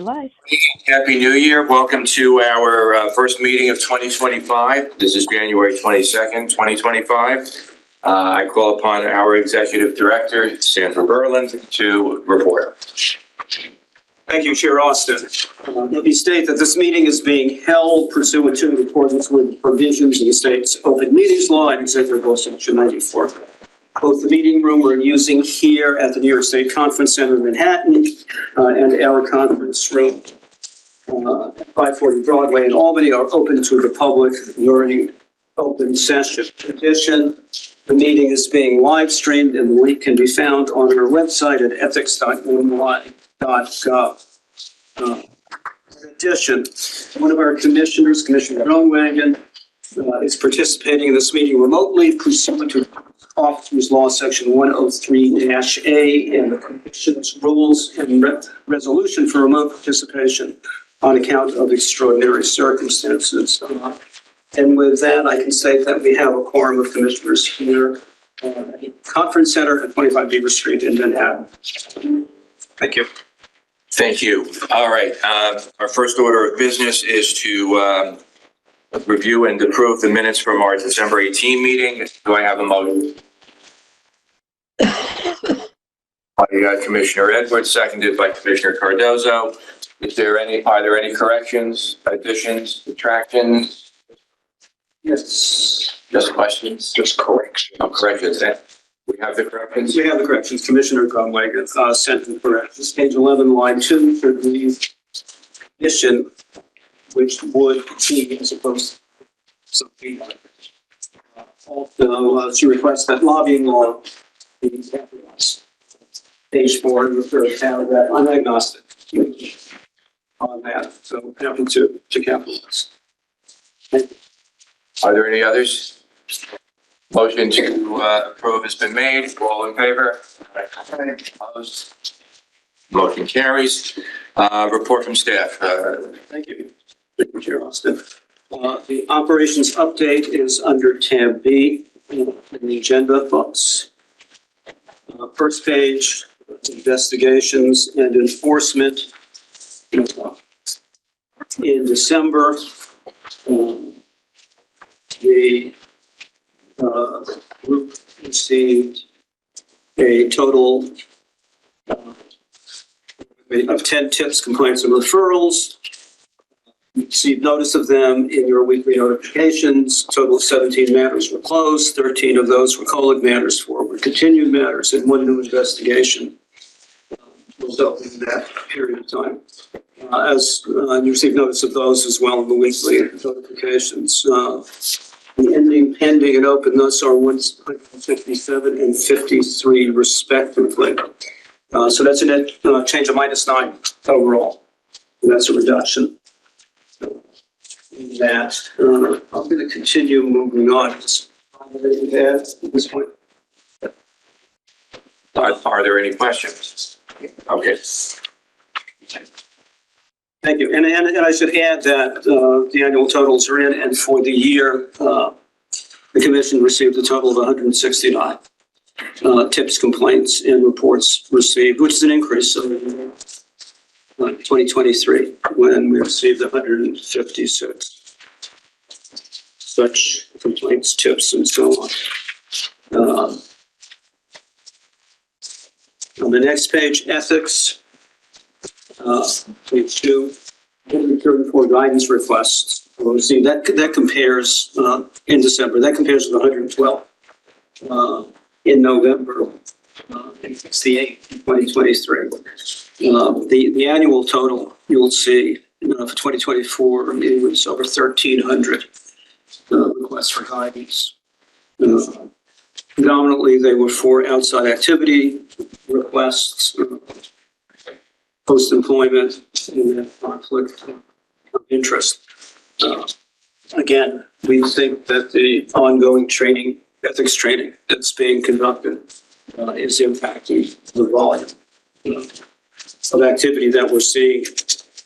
live. Happy New Year. Welcome to our first meeting of 2025. This is January 22nd, 2025. I call upon our Executive Director, Sandra Berland, to report. Thank you, Chair Austin. Let me state that this meeting is being held pursuant to in accordance with provisions of the state's open meetings law and Executive Law Section 94. Both the meeting room we're using here at the New York State Conference Center in Manhattan and our conference room at 540 Broadway in Albany are open to the public during open session. In addition, the meeting is being live streamed and the link can be found on our website at ethics.ny.gov. In addition, one of our commissioners, Commissioner Groenwagen, is participating in this meeting remotely pursuant to Officers Law Section 103-A and the Commission's rules and resolution for remote participation on account of extraordinary circumstances. And with that, I can say that we have a quorum of commissioners here at the Conference Center at 25 Beaver Street in Manhattan. Thank you. Thank you. All right. Our first order of business is to review and approve the minutes from our December 18 meeting. Do I have a motion? By Commissioner Edwards, seconded by Commissioner Cardozo. Are there any corrections, additions, subtractions? Yes. Just questions? Just correction. No corrections. We have the corrections? We have the corrections. Commissioner Groenwagen sent the corrections. Page 11, line 2 for the addition, which would be as opposed to something like also, she requests that lobbying law be capitalized. Page 4 refers to that. I'm agnostic on that, so happy to capitalize. Are there any others? Motion to approve has been made. All in favor? Opposed? Motion carries. Report from staff. Thank you, Chair Austin. The operations update is under tab B in the agenda books. First page, investigations and enforcement. In December, the group received a total of 10 tips, complaints, and referrals. You received notice of them in your weekly notifications. A total of 17 matters were closed. 13 of those were colleague matters, 4 were continued matters, and 1 new investigation was opened in that period of time. You received notice of those as well in the weekly notifications. The ending, pending, and open thus are 157 and 53 respectively. So that's a net change of -9 overall. And that's a reduction. That I'm going to continue moving on. At this point. Are there any questions? Okay. Thank you. And I should add that the annual totals are in, and for the year, the Commission received a total of 169 tips, complaints, and reports received, which is an increase of 2023 when we received 156 such complaints, tips, and so on. On the next page, ethics. Page 2, 134 guidance requests. We'll see that compares in December. That compares to the 112 in November and 68 in 2023. The annual total you'll see for 2024 it was over 1,300 requests for guidance. Predominantly, they were for outside activity requests, post-employment, and conflict of interest. Again, we think that the ongoing training, ethics training that's being conducted is impacting the volume of activity that we're seeing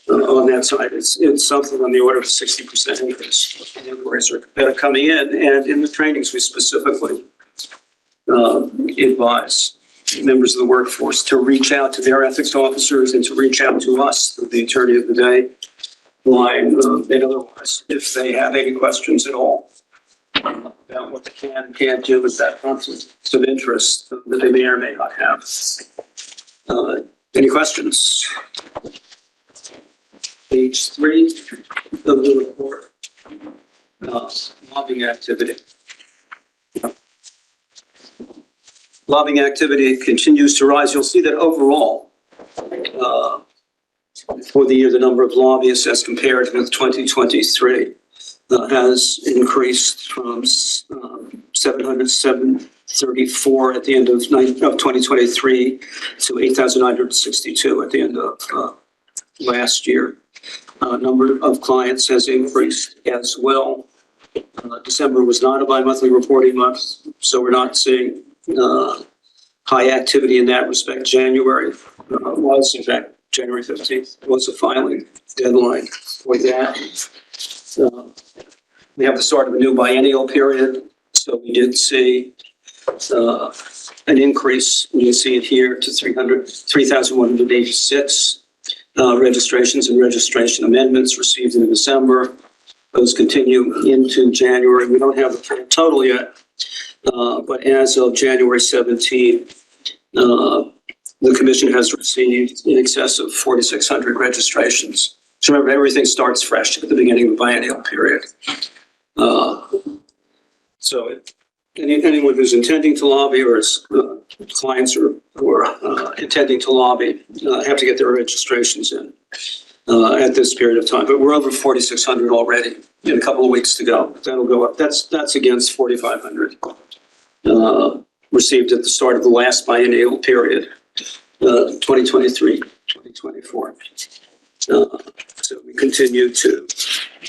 on that side. It's something on the order of 60% increase. Inquiries that are coming in, and in the trainings we specifically advise members of the workforce to reach out to their ethics officers and to reach out to us, the attorney of the day, line and otherwise, if they have any questions at all about what they can and can't do with that conflict of interest that they may or may not have. Any questions? Page 3 of the report, lobbying activity. Lobbying activity continues to rise. You'll see that overall, for the year, the number of lobbyists as compared with 2023 has increased from 734 at the end of 2023 to 8,962 at the end of last year. Number of clients has increased as well. December was not a bi-monthly reporting month, so we're not seeing high activity in that respect. January was, in fact, January 15th was a filing deadline for that. We have the start of a new biennial period, so we did see an increase. You can see it here to 3,186 registrations and registration amendments received in December. Those continue into January. We don't have the total yet, but as of January 17, the commission has received in excess of 4,600 registrations. So remember, everything starts fresh at the beginning of the biennial period. So anyone who's intending to lobby or is clients or intending to lobby have to get their registrations in at this period of time. But we're over 4,600 already in a couple of weeks to go. That'll go up. That's against 4,500 received at the start of the last biennial period, 2023, 2024. So we continue to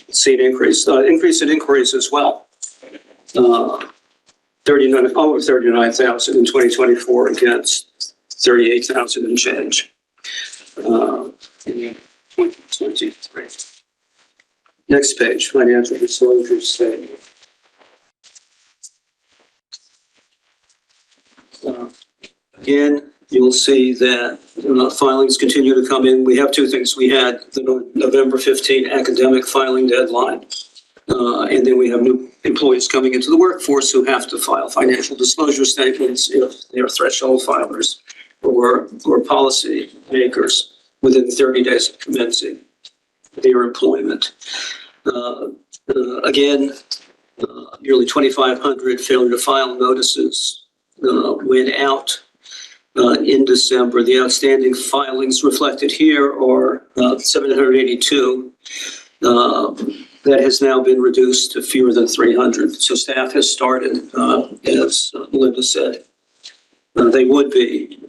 see an increase in inquiries as well. Over 39,000 in 2024 against 38,000 and change in 2023. Next page, financial disclosure statement. Again, you'll see that filings continue to come in. We have two things. We had the November 15 academic filing deadline, and then we have new employees coming into the workforce who have to file financial disclosure statements if they are threshold filers or policy makers within 30 days of commencing their employment. Again, nearly 2,500 failure to file notices went out in December. The outstanding filings reflected here are 782. That has now been reduced to fewer than 300. So staff has started, as Linda said, they would be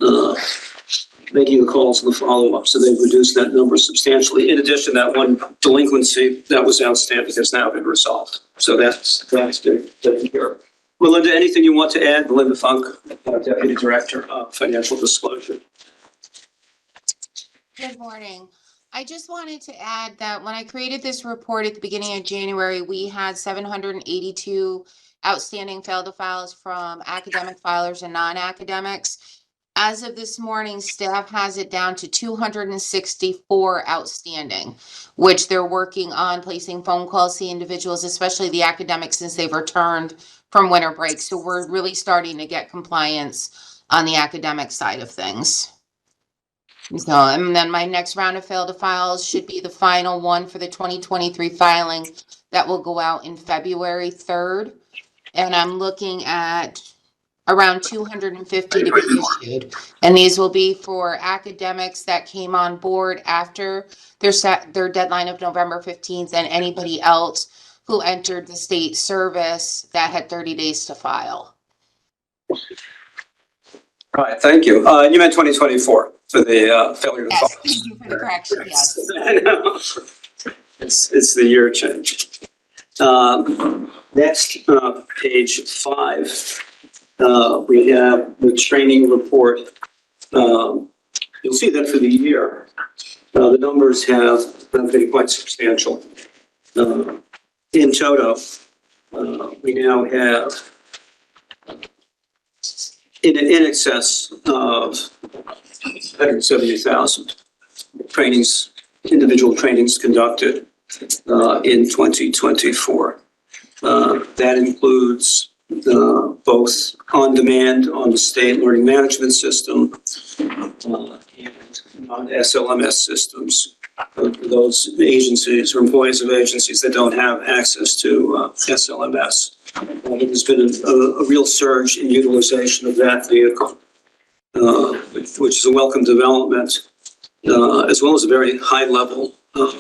making the calls and the follow-up. So they've reduced that number substantially. In addition, that one delinquency that was outstanding has now been resolved. So that's taken care of. Melinda, anything you want to add? Melinda Funk, Deputy Director of Financial Disclosure. Good morning. I just wanted to add that when I created this report at the beginning of January, we had 782 outstanding failed to files from academic filers and non-academics. As of this morning, staff has it down to 264 outstanding, which they're working on placing phone calls to individuals, especially the academics, since they've returned from winter break. So we're really starting to get compliance on the academic side of things. So, and then my next round of failed to files should be the final one for the 2023 filing that will go out in February 3rd. And I'm looking at around 250 to be issued. And these will be for academics that came on board after their deadline of November 15th and anybody else who entered the state service that had 30 days to file. All right, thank you. You meant 2024 for the failure to file. Yes, thank you for the correction, yes. I know. It's the year change. Next, page 5, we have the training report. You'll see that for the year, the numbers have been quite substantial. In toto, we now have in excess of 170,000 trainings, individual trainings conducted in 2024. That includes both on demand on the state learning management system and on SLMS systems. Those agencies or employees of agencies that don't have access to SLMS. There's been a real surge in utilization of that vehicle, which is a welcome development, as well as a very high level of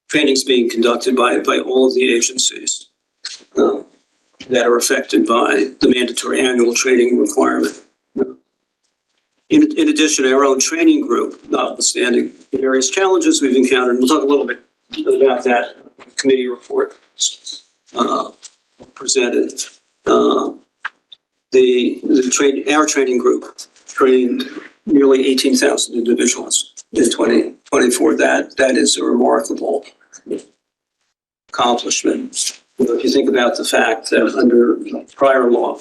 trainings being conducted by all of the agencies that are affected by the mandatory annual training requirement. In addition, our own training group, notwithstanding the various challenges we've encountered, and we'll talk a little bit about that committee report presented. Our training group trained nearly 18,000 individuals in 2024. That is a remarkable accomplishment. If you think about the fact that under prior law,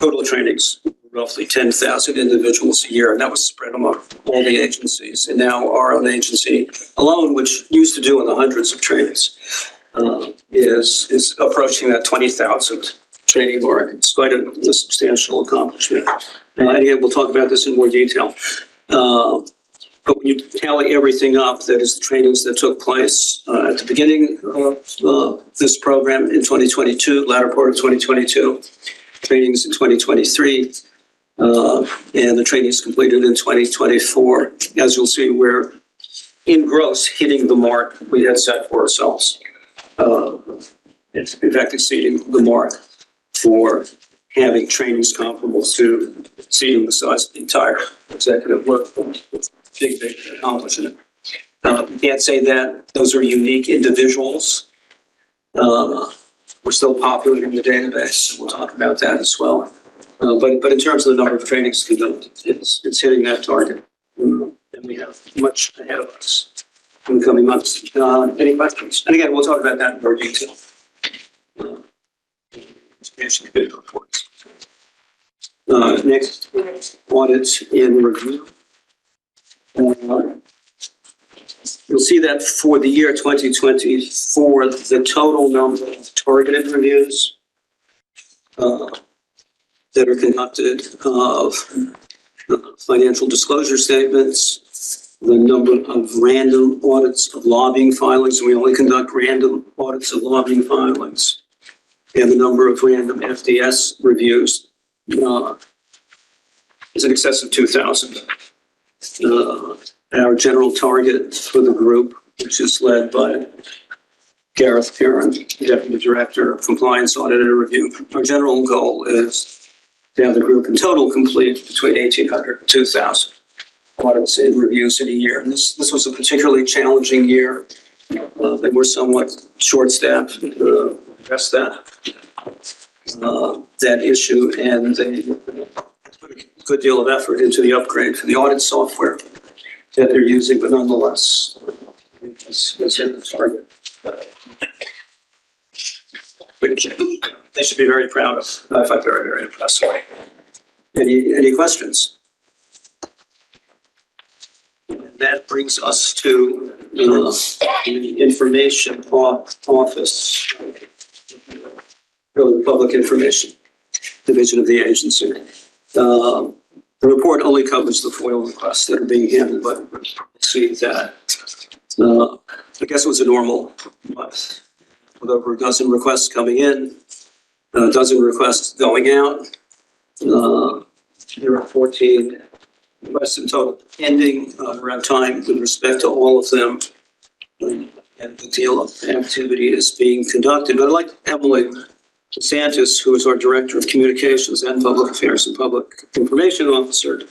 total trainings, roughly 10,000 individuals a year, and that was spread among all the agencies. And now our own agency alone, which used to do in the hundreds of trainings, is approaching that 20,000 training mark. It's quite a substantial accomplishment. And again, we'll talk about this in more detail. But when you tally everything up, that is the trainings that took place at the beginning of this program in 2022, latter part of 2022, trainings in 2023, and the trainings completed in 2024. As you'll see, we're in gross hitting the mark we had set for ourselves. It's in fact exceeding the mark for having trainings comparable to exceeding the size of the entire executive workforce. Big accomplishment. You can't say that those are unique individuals. We're still populating the database. We'll talk about that as well. But in terms of the number of trainings conducted, it's hitting that target. And we have much ahead of us in the coming months. Any questions? And again, we'll talk about that in more detail. Reports. Next, audits in review. You'll see that for the year 2024, the total number of targeted reviews that are conducted of financial disclosure statements, the number of random audits of lobbying filings, and we only conduct random audits of lobbying filings, and the number of random FDS reviews is in excess of 2,000. Our general target for the group, which is led by Gareth Perrin, Deputy Director of Compliance Audit and Review. Our general goal is to have the group in total complete between 1,800 and 2,000 audits and reviews in a year. And this was a particularly challenging year. They were somewhat short-staffed to address that issue, and they put a good deal of effort into the upgrade for the audit software that they're using, but nonetheless, it's in the target. Which they should be very proud of. I find very, very impressive. Any questions? That brings us to the information office, really the public information division of the agency. The report only covers the FOIL requests that are being handled, but we'll see that. I guess it was a normal month, with over a dozen requests coming in, a dozen requests going out. There are 14 requests in total pending. Around time with respect to all of them, and the deal of activity is being conducted. But I'd like Emily DeSantis, who is our Director of Communications and Public Affairs and Public Information Officer,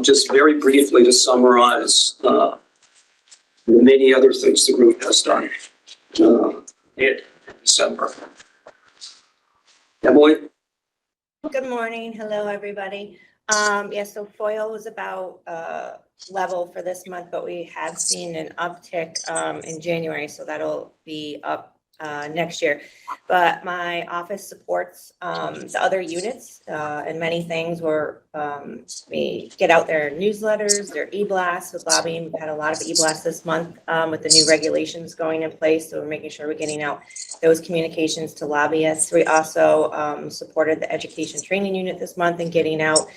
just very briefly to summarize the many other things the group has done in December. Emily? Good morning. Hello, everybody. So FOIL was about level for this month, but we have seen an uptick in January, so that'll be up next year. But my office supports the other units and many things where we get out their newsletters, their e-blasts with lobbying. We've had a lot of e-blasts this month with the new regulations going in place. So we're making sure we're getting out those communications to lobbyists. We also supported the education training unit this month and getting out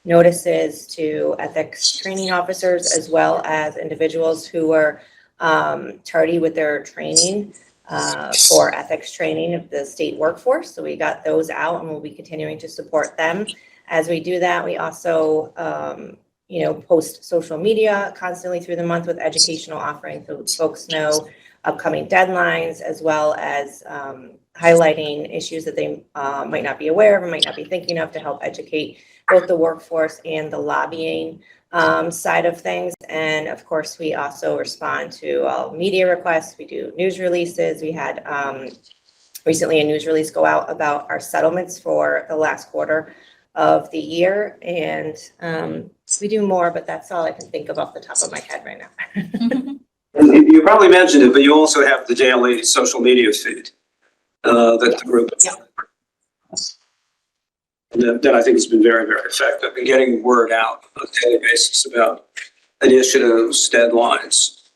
notices to ethics training officers as well as individuals who were tardy with their training for ethics training of the state workforce. So we got those out and we'll be continuing to support them. As we do that, we also, post social media constantly through the month with educational offerings so folks know upcoming deadlines, as well as highlighting issues that they might not be aware of or might not be thinking of to help educate both the workforce and the lobbying side of things. And of course, we also respond to all media requests. We do news releases. We had recently a news release go out about our settlements for the last quarter of the year. And we do more, but that's all I can think of off the top of my head right now. You probably mentioned it, but you also have the daily social media feed that the group. Yeah. That I think has been very, very effective in getting word out on a daily basis about initiatives, deadlines,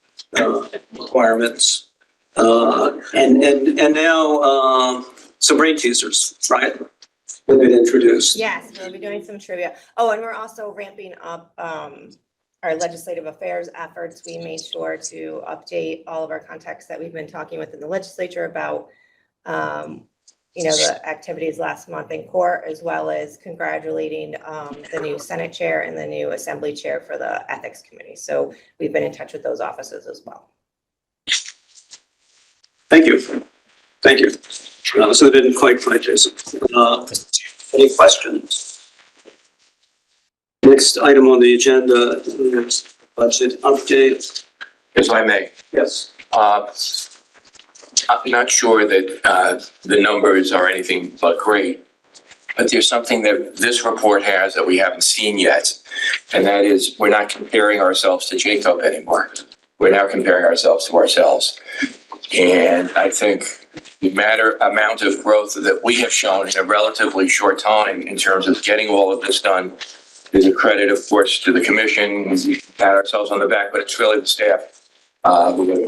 requirements, and now some brain teasers, right? Have been introduced. Yes, we'll be doing some trivia. Oh, and we're also ramping up our legislative affairs efforts. We made sure to update all of our contacts that we've been talking with in the legislature about the activities last month in court, as well as congratulating the new Senate chair and the new Assembly chair for the Ethics Committee. So we've been in touch with those offices as well. Thank you. Thank you. So they didn't quite find Jason. Any questions? Next item on the agenda is budget update. If I may. Yes. I'm not sure that the numbers are anything but great, but there's something that this report has that we haven't seen yet, and that is we're not comparing ourselves to Jacob anymore. We're now comparing ourselves to ourselves. And I think the amount of growth that we have shown in a relatively short time in terms of getting all of this done is a credit, of course, to the commission. We pat ourselves on the back, but it's really the staff who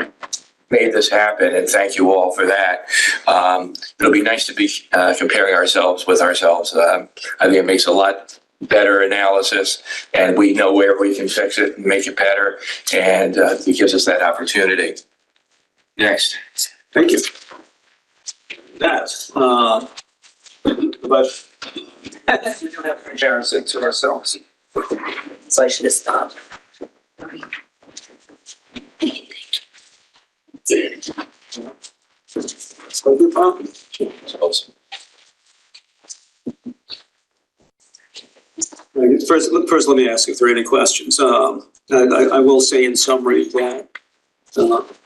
made this happen, and thank you all for that. It'll be nice to be comparing ourselves with ourselves. I think it makes a lot better analysis, and we know where we can fix it and make it better, and it gives us that opportunity. Next. Thank you. That, but we don't have comparison to ourselves. So I should have stopped. First, let me ask if there are any questions. I will say in summary that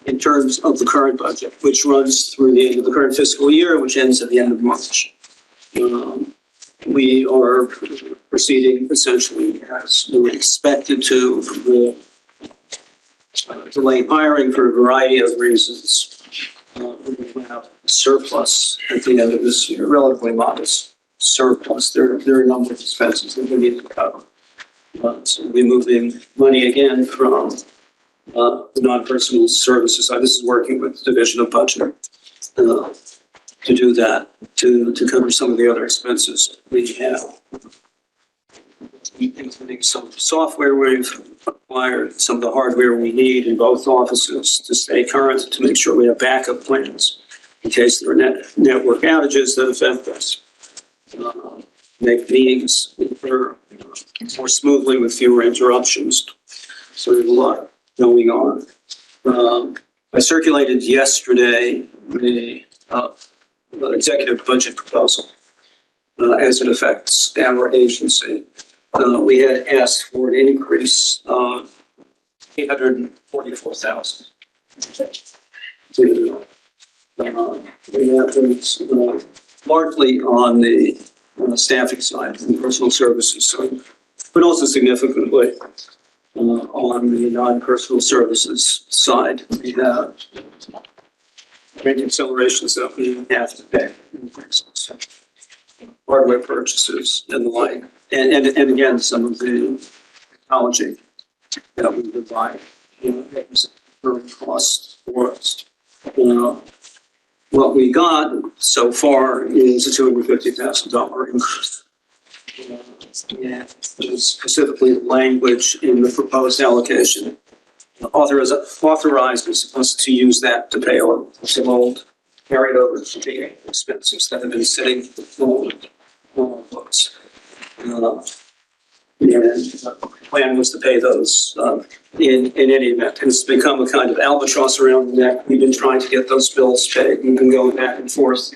in terms of the current budget, which runs through the end of the current fiscal year, which ends at the end of March, we are proceeding essentially as we expected to. Delaying hiring for a variety of reasons. We will have surplus at the end of this year, relatively modest surplus. There are a number of expenses that we need to cover. So we'll be moving money again from the non-personal services side. This is working with the Division of Budget to do that, to cover some of the other expenses we have. Including some software we've acquired, some of the hardware we need in both offices to stay current, to make sure we have backup plans in case there are network outages that affect us. Make meetings more smoothly with fewer interruptions. So there's a lot going on. I circulated yesterday the executive budget proposal as it affects our agency. We had asked for an increase of $844,000. That was largely on the staffing side, the personal services side, but also significantly on the non-personal services side. We have rate accelerations that we have to pay. Hardware purchases and the like. And again, some of the technology that we would buy, that was very cost for us. What we got so far is a $250,000 increase. Yeah, specifically the language in the proposed allocation authorizes us to use that to pay on some old carried over expenses that have been sitting on books. And the plan was to pay those in any event. It's become a kind of albatross around the neck. We've been trying to get those bills paid. We've been going back and forth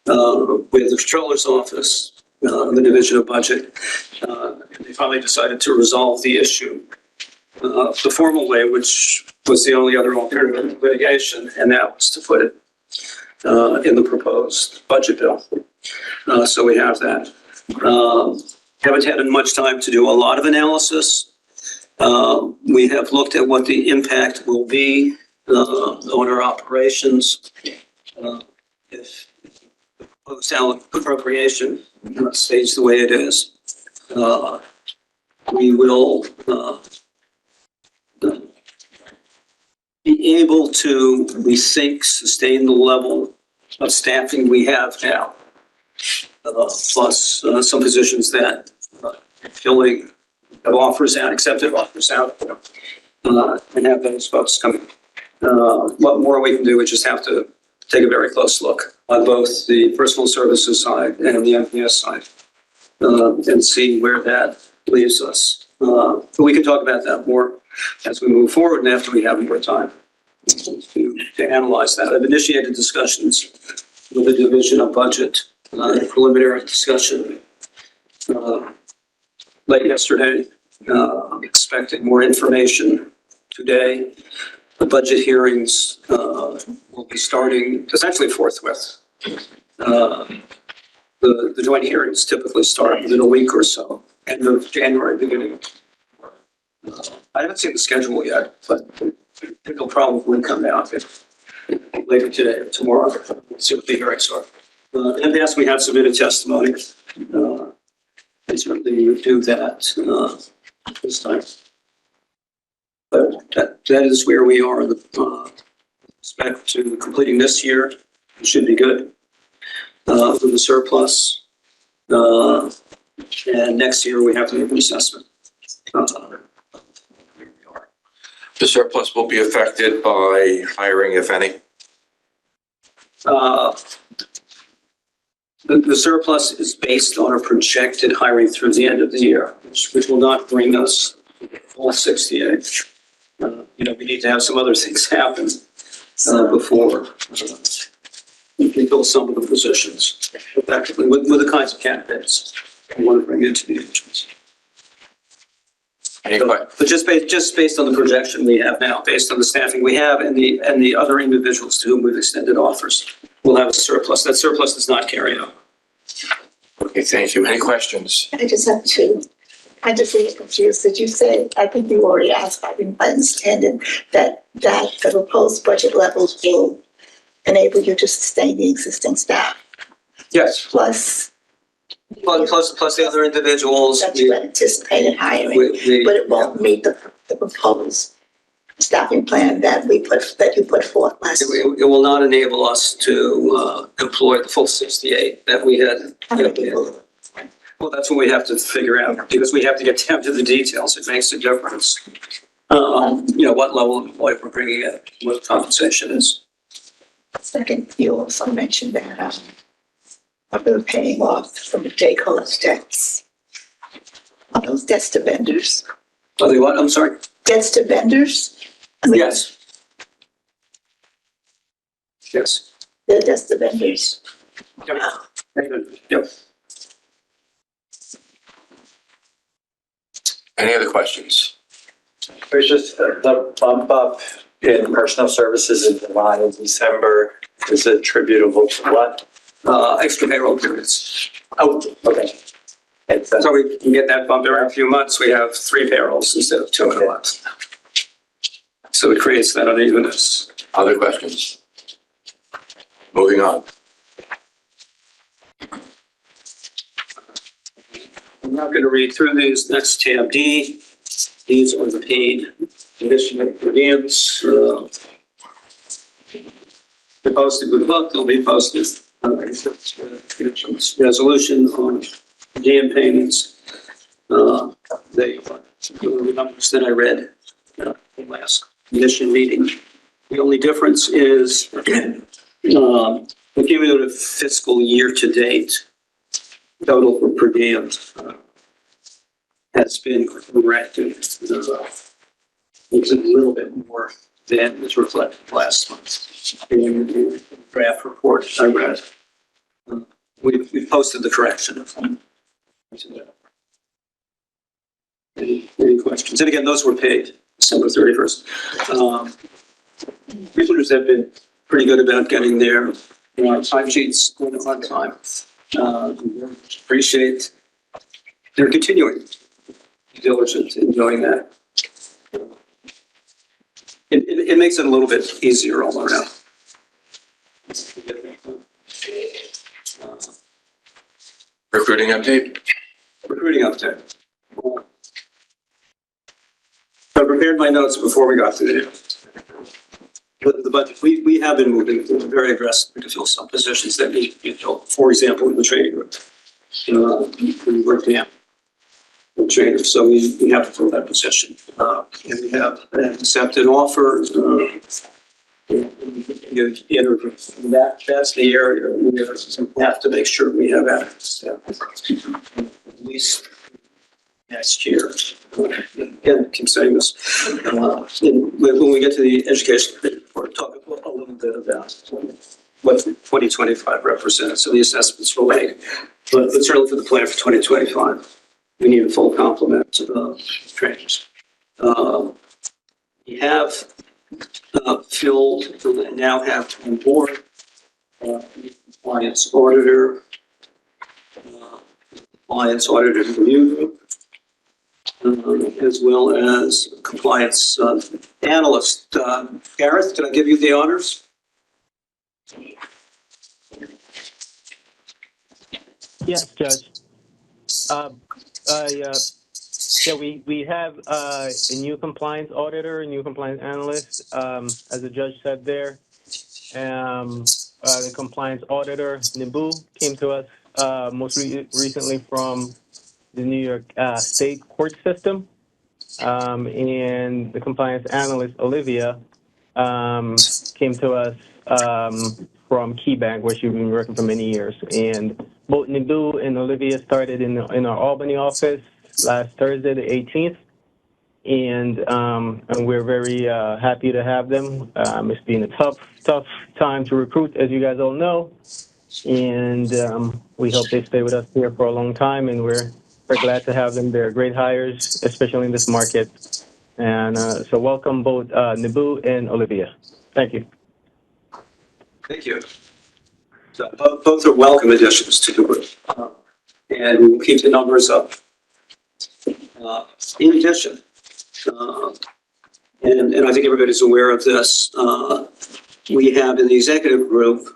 with the controller's office, the division of budget. They finally decided to resolve the issue the formal way, which was the only other alternative litigation, and that was to put it in the proposed budget bill. So we have that. Haven't had much time to do a lot of analysis. We have looked at what the impact will be on our operations if the proposed appropriation stays the way it is. We will be able to, we think, sustain the level of staffing we have now, plus some positions that filling of offers out, accepted offers out, and have those folks coming. What more we can do, we just have to take a very close look on both the personal services side and the MPS side, and see where that leaves us. But we can talk about that more as we move forward and after we have more time to analyze that. I've initiated discussions with the division of budget, preliminary discussion late yesterday. I'm expecting more information today. The budget hearings will be starting essentially forthwith. The joint hearings typically start within a week or so, end of January, beginning. I haven't seen the schedule yet, but it'll probably come out later today or tomorrow. See what the hearings are. And yes, we have submitted testimony. I certainly do that this time. But that is where we are in the respect to completing this year. It should be good with the surplus. And next year we have to make an assessment. The surplus will be affected by hiring, if any. The surplus is based on a projected hiring through the end of the year, which will not bring us all 68. We need to have some other things happen before we can fill some of the positions effectively with the kinds of candidates we want to bring into the agency. But just based on the projection we have now, based on the staffing we have and the other individuals to whom we've extended offers, we'll have a surplus. That surplus does not carry over. Okay, thank you. Any questions? I just have two. I just get confused. Did you say, I think you already asked, I didn't understand it, that the proposed budget levels will enable you to sustain the existing staff Yes. plus Plus the other individuals. that you anticipated hiring, but it won't meet the proposed staffing plan that you put forth last year. It will not enable us to employ the full 68 that we had. How many people? Well, that's what we have to figure out, because we have to get down to the details. It makes a difference. What level of employee we're bringing in, what compensation is. Second, you also mentioned that I've been paying off from the J. Cole's debts. Are those debts to vendors? Are they what? I'm sorry? Debts to vendors? Yes. Yes. They're debts to vendors. Yep. Any other questions? There's just the bump up in personal services in July and December is attributable to what? Extra payroll periods. Oh, okay. So we can get that bump every few months. We have 3 payrolls instead of 2 in a month. So it creates that unevenness. Other questions? Moving on. I'm not going to read through these. Next, tab D. These are the paid additional per diems. They're posted with the book. They'll be posted. Resolution on diem payments. They the numbers that I read in last commission meeting. The only difference is the cumulative fiscal year to date total for per diem has been corrected. It's a little bit more than was reflected last month in the draft report I read. We've posted the correction. Any questions? And again, those were paid December 31st. Researchers have been pretty good about getting their time sheets on time. Appreciate their continuing diligence in doing that. It makes it a little bit easier all around. Recruiting update. Recruiting update. I prepared my notes before we got to the budget. We have been moving very aggressively to fill some positions that need to be filled. For example, in the training group. We work down the trainers, so we have to fill that position. And we have accepted offers. That's the area we have to make sure we have access to at least next year. Again, keep saying this. When we get to the education report, talk a little bit about what 2025 represents. So the assessments will make, but certainly for the plan for 2025, we need a full complement of trainers. We have filled, now have on board compliance auditor, review group, as well as compliance analyst. Gareth, did I give you the honors? Yes, Judge. We have a new compliance auditor, a new compliance analyst, as the judge said there. The compliance auditor, Nibu, came to us most recently from the New York State court system. And the compliance analyst, Olivia, came to us from KeyBank, where she's been working for many years. And both Nibu and Olivia started in our Albany office last Thursday, the 18th. And we're very happy to have them. It's been a tough time to recruit, as you guys all know. And we hope they stay with us here for a long time. And we're glad to have them. They're great hires, especially in this market. And so welcome both Nibu and Olivia. Thank you. Thank you. So both are welcome additions to the group. And we will keep the numbers up. In addition, and I think everybody's aware of this, we have in the executive group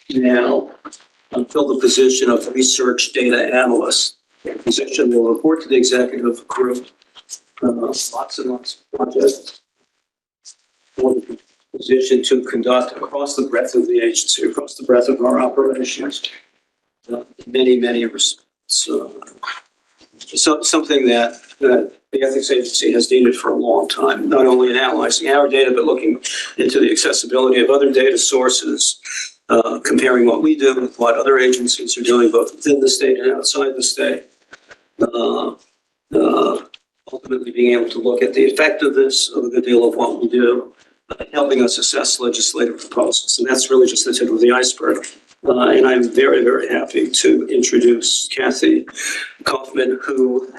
now filled the position of research data analyst. The position will report to the executive group. Lots and lots of projects. Position to conduct across the breadth of the agency, across the breadth of our operations, many respects. So something that the ethics agency has needed for a long time, not only in analyzing our data, but looking into the accessibility of other data sources, comparing what we do with what other agencies are doing, both within the state and outside the state. Ultimately being able to look at the effectiveness of a good deal of what we do, helping us assess legislative proposals. And that's really just the tip of the iceberg. And I'm very happy to introduce Kathy Kaufman, who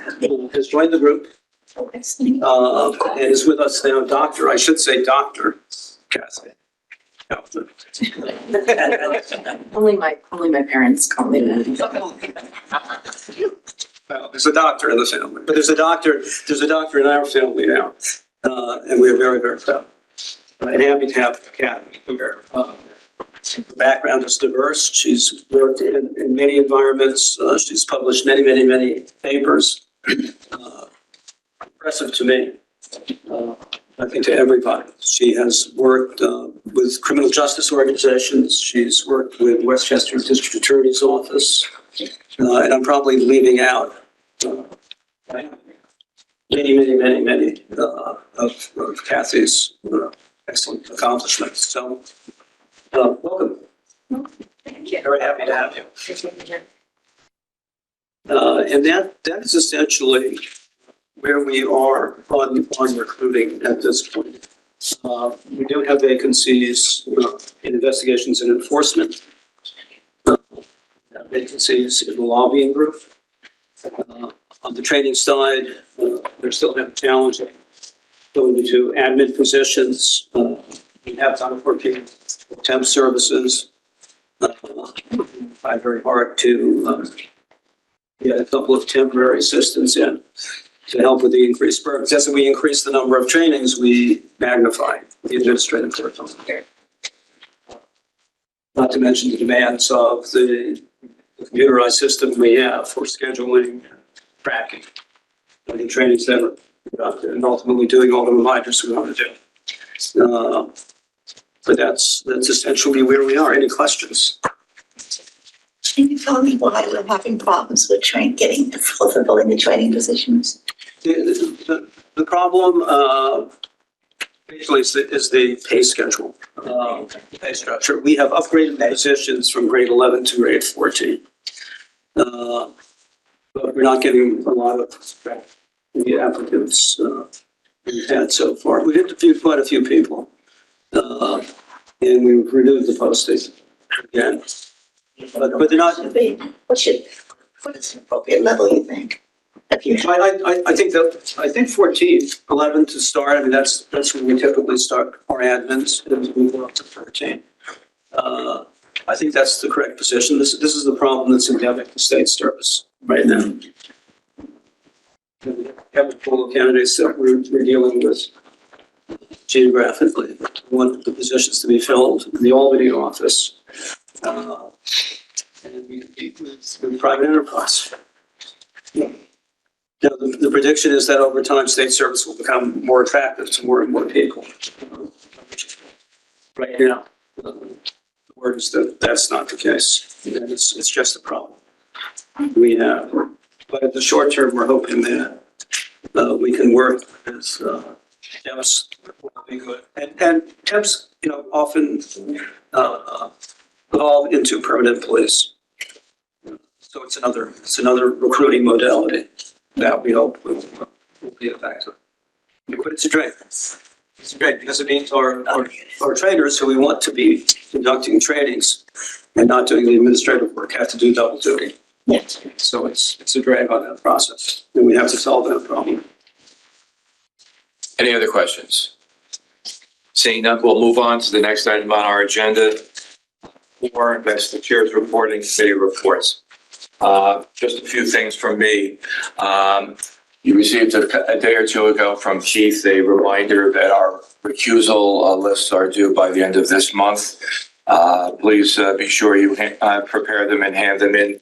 has joined the group and is with us now. Dr. Kathy Kaufman. Only my parents call me that. Well, there's a doctor in the family, but there's a doctor in our family now. And we're very proud and happy to have Kathy here. Her background is diverse. She's worked in many environments. She's published many papers. Impressive to me. I think to everybody. She has worked with criminal justice organizations. She's worked with Westchester District Attorney's Office. And I'm probably leaving out many of Kathy's excellent accomplishments. So, welcome. Thank you. Very happy to have you. And that is essentially where we are on recruiting at this point. We do have vacancies in investigations and enforcement, vacancies in the lobbying group. On the training side, they're still having challenges going into admin positions. We have done working with temp services. Tried very hard to get a couple of temporary assistants in to help with the increased burdens. As we increase the number of trainings, we magnify the administrative workload. Not to mention the demands of the computerized system we have for scheduling, tracking, the trainings that are conducted, and ultimately doing all the reminders we want to do. But that's essentially where we are. Any questions? Can you tell me why we're having problems with fulfilling the training positions? The problem basically is the pay schedule, pay structure. We have upgraded positions from grade 11 to grade 14. But we're not getting a lot of the applicants we've had so far. We've interviewed quite a few people, and we've renewed the postings again. But they're not. What is the appropriate level, you think? I think 14, 11 to start. I mean, that's when we typically start our admins, and we go up to 14. I think that's the correct position. This is the problem that's endemic to state service right now. We have a pool of candidates that we're dealing with geographically. We want the positions to be filled in the Albany office. And we compete with private enterprise. Yeah. Now, the prediction is that over time, state service will become more attractive to more and more people. Right now, the word is that that's not the case. It's just a problem we have. But in the short term, we're hoping that we can work as temps will be good. And temps, often evolve into permanent employees. So it's another recruiting modality that we hope will be effective. But it's great. It's great because it means our trainers who we want to be conducting trainings and not doing the administrative work have to do double duty. Yes. So it's a drag on that process, and we have to solve that problem. Any other questions? Seeing none, we'll move on to the next item on our agenda. Or that's the chair's reporting, committee reports. Just a few things from me. You received a day or two ago from Keith a reminder that our recusal lists are due by the end of this month. Please be sure you prepare them and hand them in.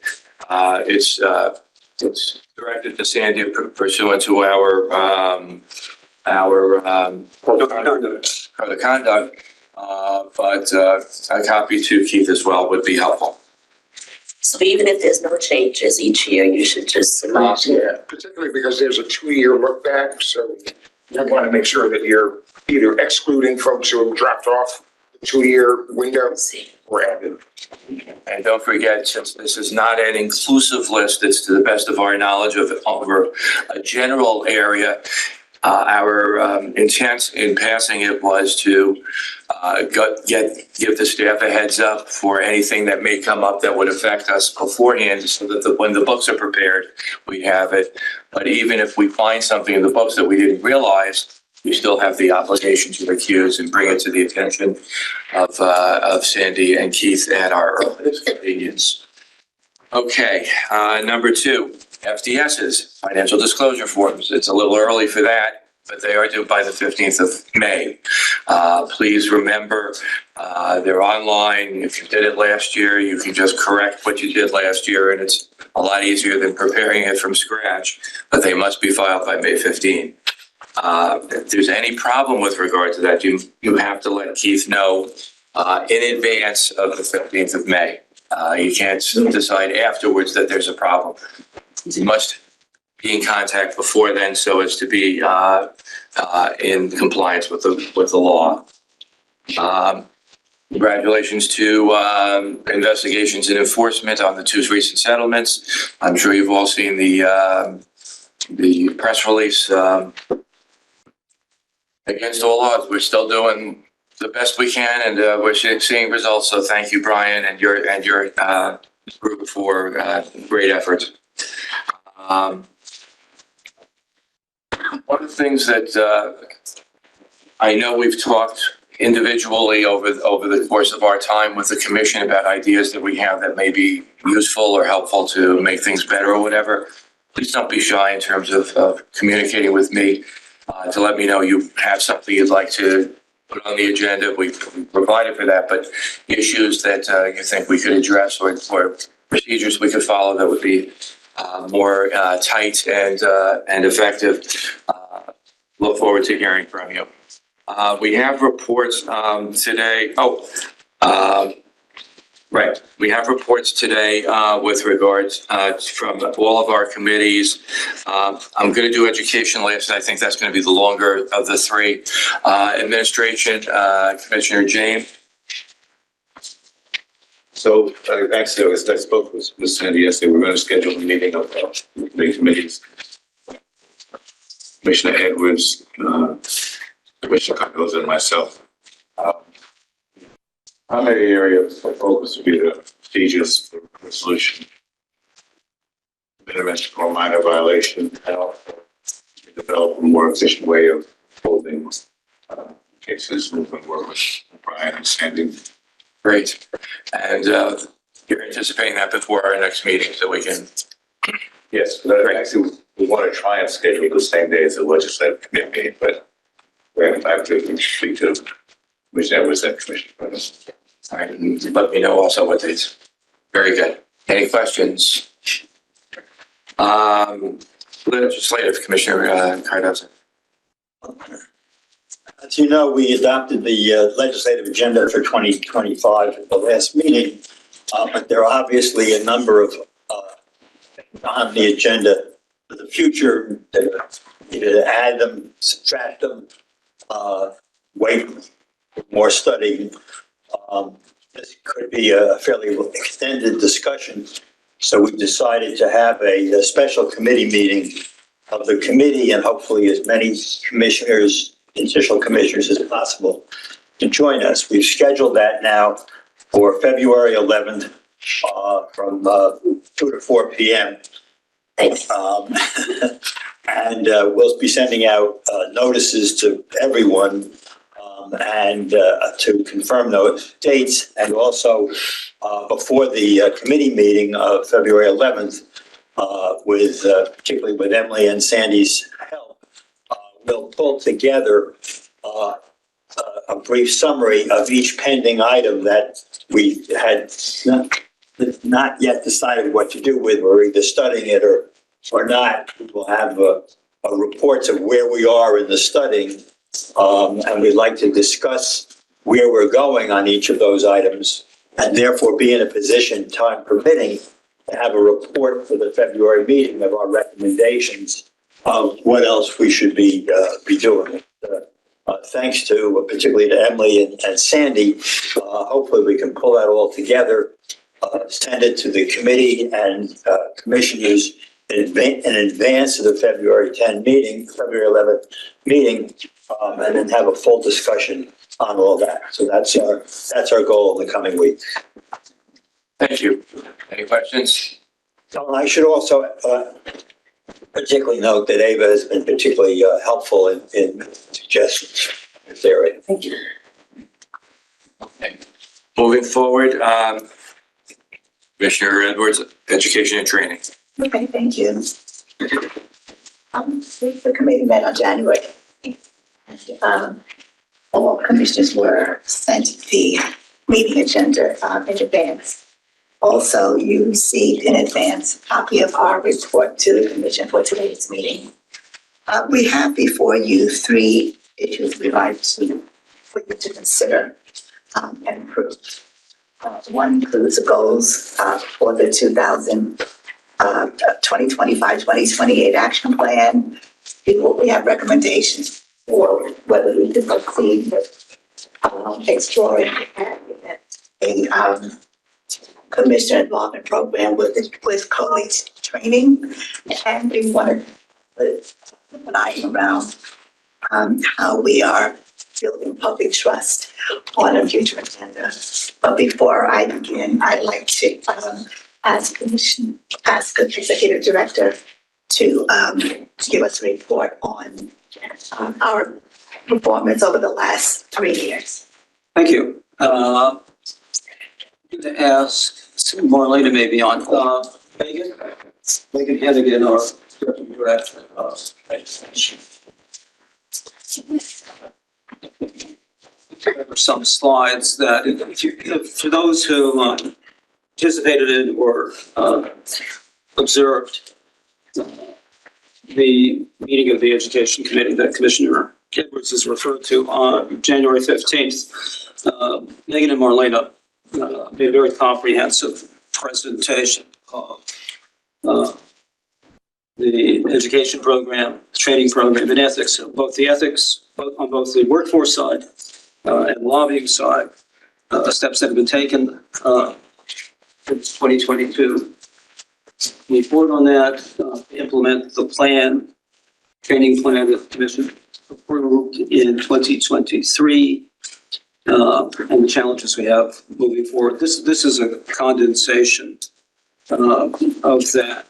It's directed to Sandy pursuant to our code of conduct. But a copy to Keith as well would be helpful. So even if there's no changes each year, you should just select. Yeah, particularly because there's a 2-year look back, so you want to make sure that you're either excluding folks who have dropped off the 2-year window or added. And don't forget, since this is not an inclusive list, it's to the best of our knowledge of over a general area. Our intent in passing it was to give the staff a heads up for anything that may come up that would affect us beforehand, so that when the books are prepared, we have it. But even if we find something in the books that we didn't realize, we still have the obligation to recuse and bring it to the attention of Sandy and Keith at our earliest convenience. Okay, number 2. FDS's financial disclosure forms. It's a little early for that, but they are due by the 15th of May. Please remember, they're online. If you did it last year, you can just correct what you did last year, and it's a lot easier than preparing it from scratch, but they must be filed by May 15. If there's any problem with regard to that, you have to let Keith know in advance of the 15th of May. You can't decide afterwards that there's a problem. You must be in contact before then so as to be in compliance with the law. Congratulations to investigations and enforcement on the two recent settlements. I'm sure you've all seen the press release. Against all odds, we're still doing the best we can, and we're seeing results. So thank you, Brian, and your group for great efforts. One of the things that I know we've talked individually over the course of our time with the commission about ideas that we have that may be useful or helpful to make things better or whatever. Please don't be shy in terms of communicating with me to let me know you have something you'd like to put on the agenda. We've provided for that, but issues that you think we could address or procedures we could follow that would be more tight and effective. Look forward to hearing from you. We have reports today. Right. We have reports today with regards from all of our committees. I'm going to do education last. I think that's going to be the longer of the three. Administration, Commissioner James. So, thanks, I spoke with Sandy yesterday. We're going to schedule a meeting of the committees. Commissioner Edwards, Commissioner Cardoza, and myself. Primary area of focus would be the procedures for resolution, intervention or minor violation, how to develop a more efficient way of holding cases, moving forward with Brian and Sandy. Great. And you're anticipating that before our next meeting so we can. Yes, actually, we want to try and schedule the same day as the legislative committee meeting, but we're going to have to speak to Commissioner Edwards and Commissioner Cardoza. All right, let me know also what dates. Very good. Any questions? Legislative, Commissioner Cardoza. As you know, we adopted the legislative agenda for 2025 at the last meeting, but there are obviously a number of on the agenda for the future, either to add them, subtract them, wait for more study. This could be a fairly extended discussion. So we decided to have a special committee meeting of the committee and hopefully as many commissioners, additional commissioners as possible to join us. We've scheduled that now for February 11th from 2 to 4 p.m. And we'll be sending out notices to everyone and to confirm those dates, and also before the committee meeting of February 11th, with particularly with Emily and Sandy's help, we'll pull together a brief summary of each pending item that we had not yet decided what to do with. We're either studying it or not. We'll have reports of where we are in the studying. And we'd like to discuss where we're going on each of those items and therefore be in a position, time permitting, to have a report for the February meeting of our recommendations of what else we should be doing. Thanks to, particularly to Emily and Sandy, hopefully we can pull that all together, send it to the committee and commissioners in advance of the February 11th meeting, and then have a full discussion on all that. So that's our goal in the coming week. Thank you. Any questions? I should also particularly note that Ava has been particularly helpful in suggestions in this area. Thank you. Okay. Moving forward, Commissioner Edwards, Education and Training. Okay, thank you. The committee met on January. all commissioners were sent the meeting agenda in advance. Also, you received in advance a copy of our report to the commission for today's meeting. We have before you 3 issues we'd like for you to consider and approve. One includes the goals for the 2025-2028 action plan. We have recommendations for whether we can proceed with exploring a commissioner involvement program with college training, and we want to put an eye around how we are building public trust on a future agenda. But before I begin, I'd like to ask Executive Director to give us a report on our performance over the last 3 years. Thank you. I'm going to ask Marlena maybe on Megan Hannigan, our Director. There were some slides that, for those who participated in or observed the meeting of the Education Committee that Commissioner Edwards has referred to on January 15th, Megan and Marlena made a very comprehensive presentation of the education program, training program, and ethics, both on both the workforce side and lobbying side, steps that have been taken since 2022. We report on that, implement the plan, training plan that the Commission approved in 2023, and the challenges we have moving forward. This is a condensation of that.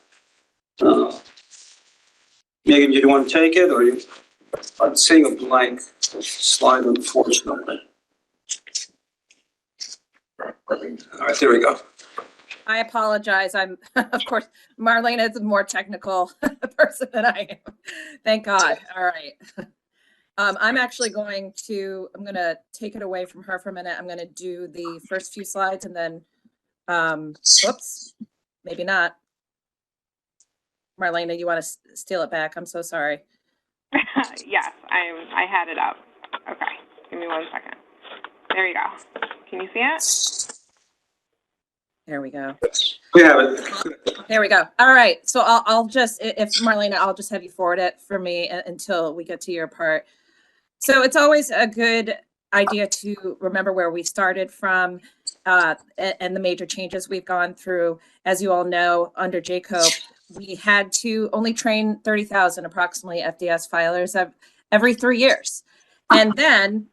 Megan, you want to take it, or you? I'm seeing a blank slide, unfortunately. All right, there we go. I apologize. I'm, of course, Marlena is a more technical person than I am. Thank God. All right. I'm actually I'm going to take it away from her for a minute. I'm going to do the first few slides and then, whoops, maybe not. Marlena, you want to steal it back? I'm so sorry. Yes, I had it up. Okay, give me 1 second. There you go. Can you see it? There we go. We have it. There we go. All right. So I'll just, if Marlena, I'll just have you forward it for me until we get to your part. So it's always a good idea to remember where we started from and the major changes we've gone through. As you all know, under JCOPE, we had to only train 30,000 approximately FDS filers every 3 years. And then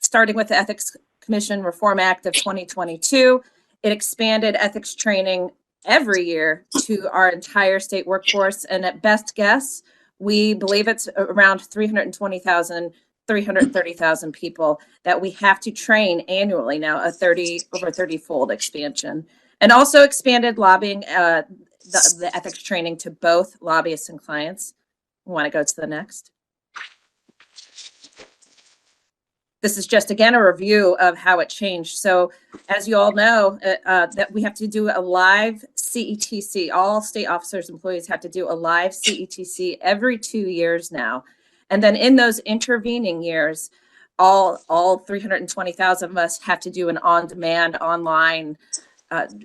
starting with the Ethics Commission Reform Act of 2022, it expanded ethics training every year to our entire state workforce. And at best guess, we believe it's around 330,000 people that we have to train annually now, over 30-fold expansion. And also expanded lobbying, the ethics training to both lobbyists and clients. We want to go to the next. This is just, again, a review of how it changed. So as you all know, that we have to do a live CETC. All state officers, employees have to do a live CETC every 2 years now. And then in those intervening years, all 320,000 of us have to do an on-demand online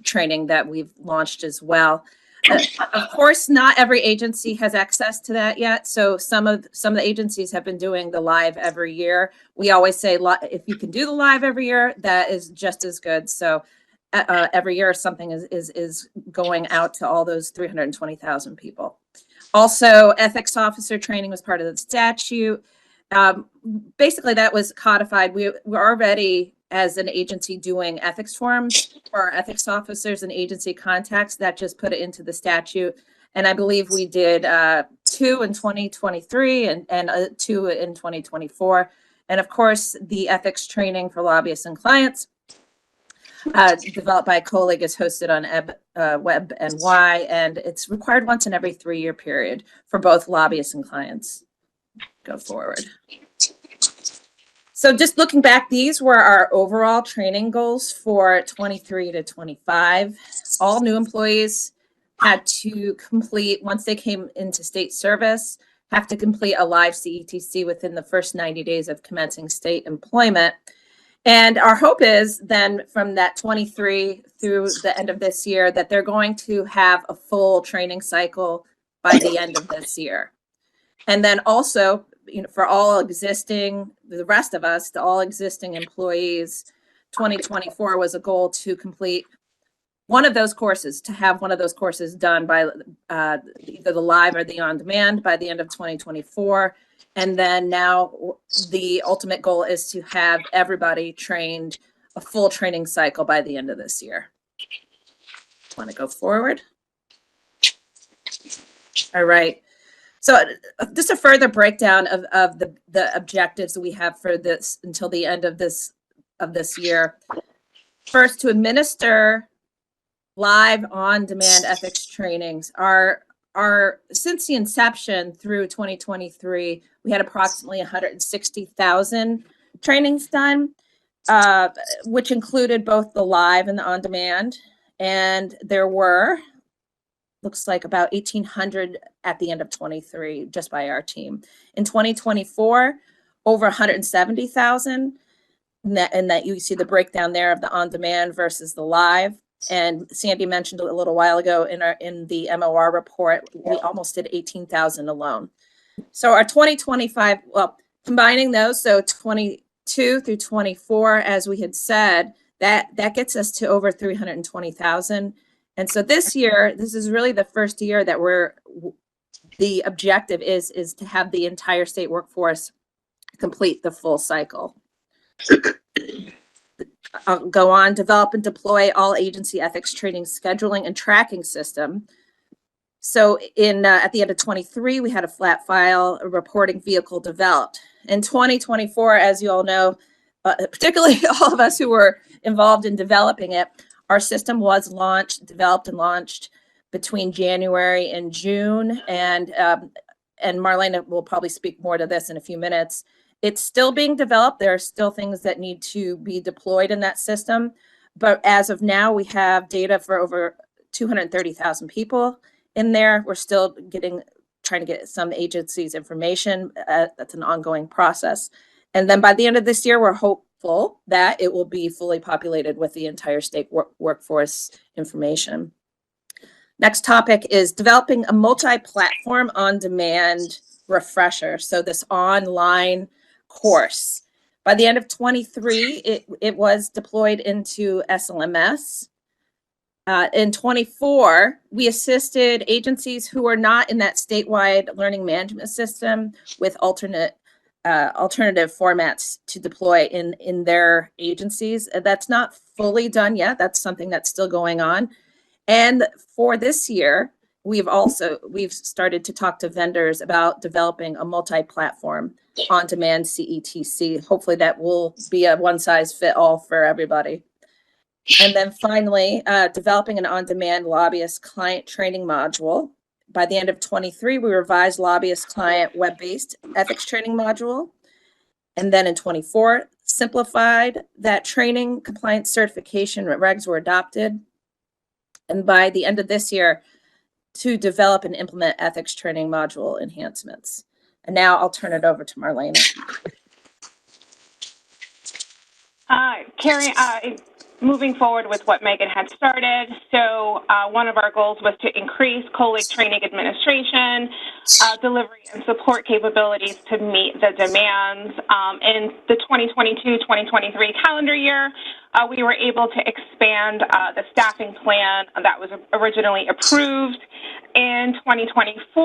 training that we've launched as well. Of course, not every agency has access to that yet. So some of the agencies have been doing the live every year. We always say if you can do the live every year, that is just as good. So every year something is going out to all those 320,000 people. Also, ethics officer training was part of the statute. Basically, that was codified. We're already, as an agency, doing ethics forums for our ethics officers and agency contacts. That just put it into the statute. And I believe we did 2 in 2023 and 2 in 2024. And of course, the ethics training for lobbyists and clients, developed by a colleague, is hosted on WebNY, and it's required once in every 3-year period for both lobbyists and clients. Go forward. So just looking back, these were our overall training goals for 23 to 25. All new employees had to complete, once they came into state service, have to complete a live CETC within the first 90 days of commencing state employment. And our hope is then from that 23 through the end of this year that they're going to have a full training cycle by the end of this year. And then also, for all existing, the rest of us, all existing employees, 2024 was a goal to complete one of those courses, to have one of those courses done by either the live or the on-demand by the end of 2024. And then now the ultimate goal is to have everybody trained a full training cycle by the end of this year. Want to go forward? All right. So just a further breakdown of the objectives we have for this until the end of this year. First, to administer live on-demand ethics trainings. Our since the inception through 2023, we had approximately 160,000 trainings done, which included both the live and the on-demand. And there were, looks like about 1,800 at the end of 23, just by our team. In 2024, over 170,000, and that you see the breakdown there of the on-demand versus the live. And Sandy mentioned a little while ago in the MOR report, we almost did 18,000 alone. So our 2025, well, combining those, so 22 through 24, as we had said, that gets us to over 320,000. And so this year, this is really the first year that the objective is to have the entire state workforce complete the full cycle. I'll go on, develop and deploy all agency ethics training scheduling and tracking system. So at the end of 23, we had a flat file reporting vehicle developed. In 2024, as you all know, particularly all of us who were involved in developing it, our system was developed and launched between January and June. And Marlena will probably speak more to this in a few minutes. It's still being developed. There are still things that need to be deployed in that system. But as of now, we have data for over 230,000 people in there. We're still trying to get some agencies' information. That's an ongoing process. And then by the end of this year, we're hopeful that it will be fully populated with the entire state workforce information. Next topic is developing a multi-platform on-demand refresher. So this online course. By the end of 23, it was deployed into SLMS. In 24, we assisted agencies who are not in that statewide learning management system with alternative formats to deploy in their agencies. That's not fully done yet. That's something that's still going on. And for this year, we've started to talk to vendors about developing a multi-platform on-demand CETC. Hopefully that will be a one-size-fit-all for everybody. And then finally, developing an on-demand lobbyist client training module. By the end of 23, we revised lobbyist client web-based ethics training module. And then in 24, simplified that training compliance certification regs were adopted. And by the end of this year, to develop and implement ethics training module enhancements. And now I'll turn it over to Marlena. Carrie, moving forward with what Megan had started. So one of our goals was to increase colleague training administration, delivery and support capabilities to meet the demands. In the 2022-2023 calendar year, we were able to expand the staffing plan that was originally approved. In 2024,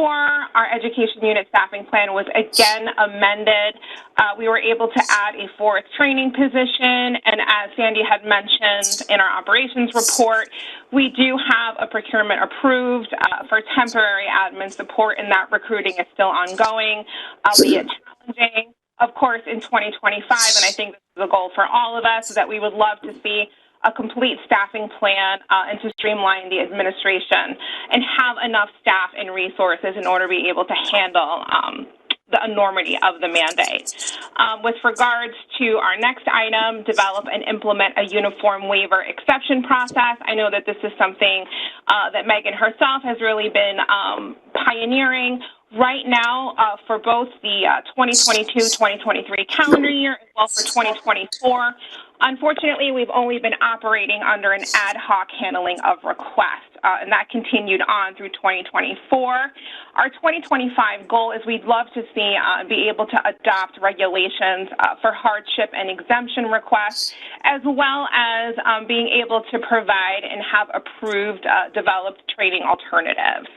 our education unit staffing plan was again amended. We were able to add a fourth training position, and as Sandy had mentioned in our operations report, we do have a procurement approved for temporary admin support, and that recruiting is still ongoing, albeit challenging. Of course, in 2025, and I think this is a goal for all of us, is that we would love to see a complete staffing plan and to streamline the administration and have enough staff and resources in order to be able to handle the enormity of the mandate. With regards to our next item, develop and implement a uniform waiver exception process. I know that this is something that Megan herself has really been pioneering. Right now, for both the 2022-2023 calendar year as well for 2024, unfortunately, we've only been operating under an ad hoc handling of requests, and that continued on through 2024. Our 2025 goal is we'd love to see be able to adopt regulations for hardship and exemption requests, as well as being able to provide and have approved developed training alternatives.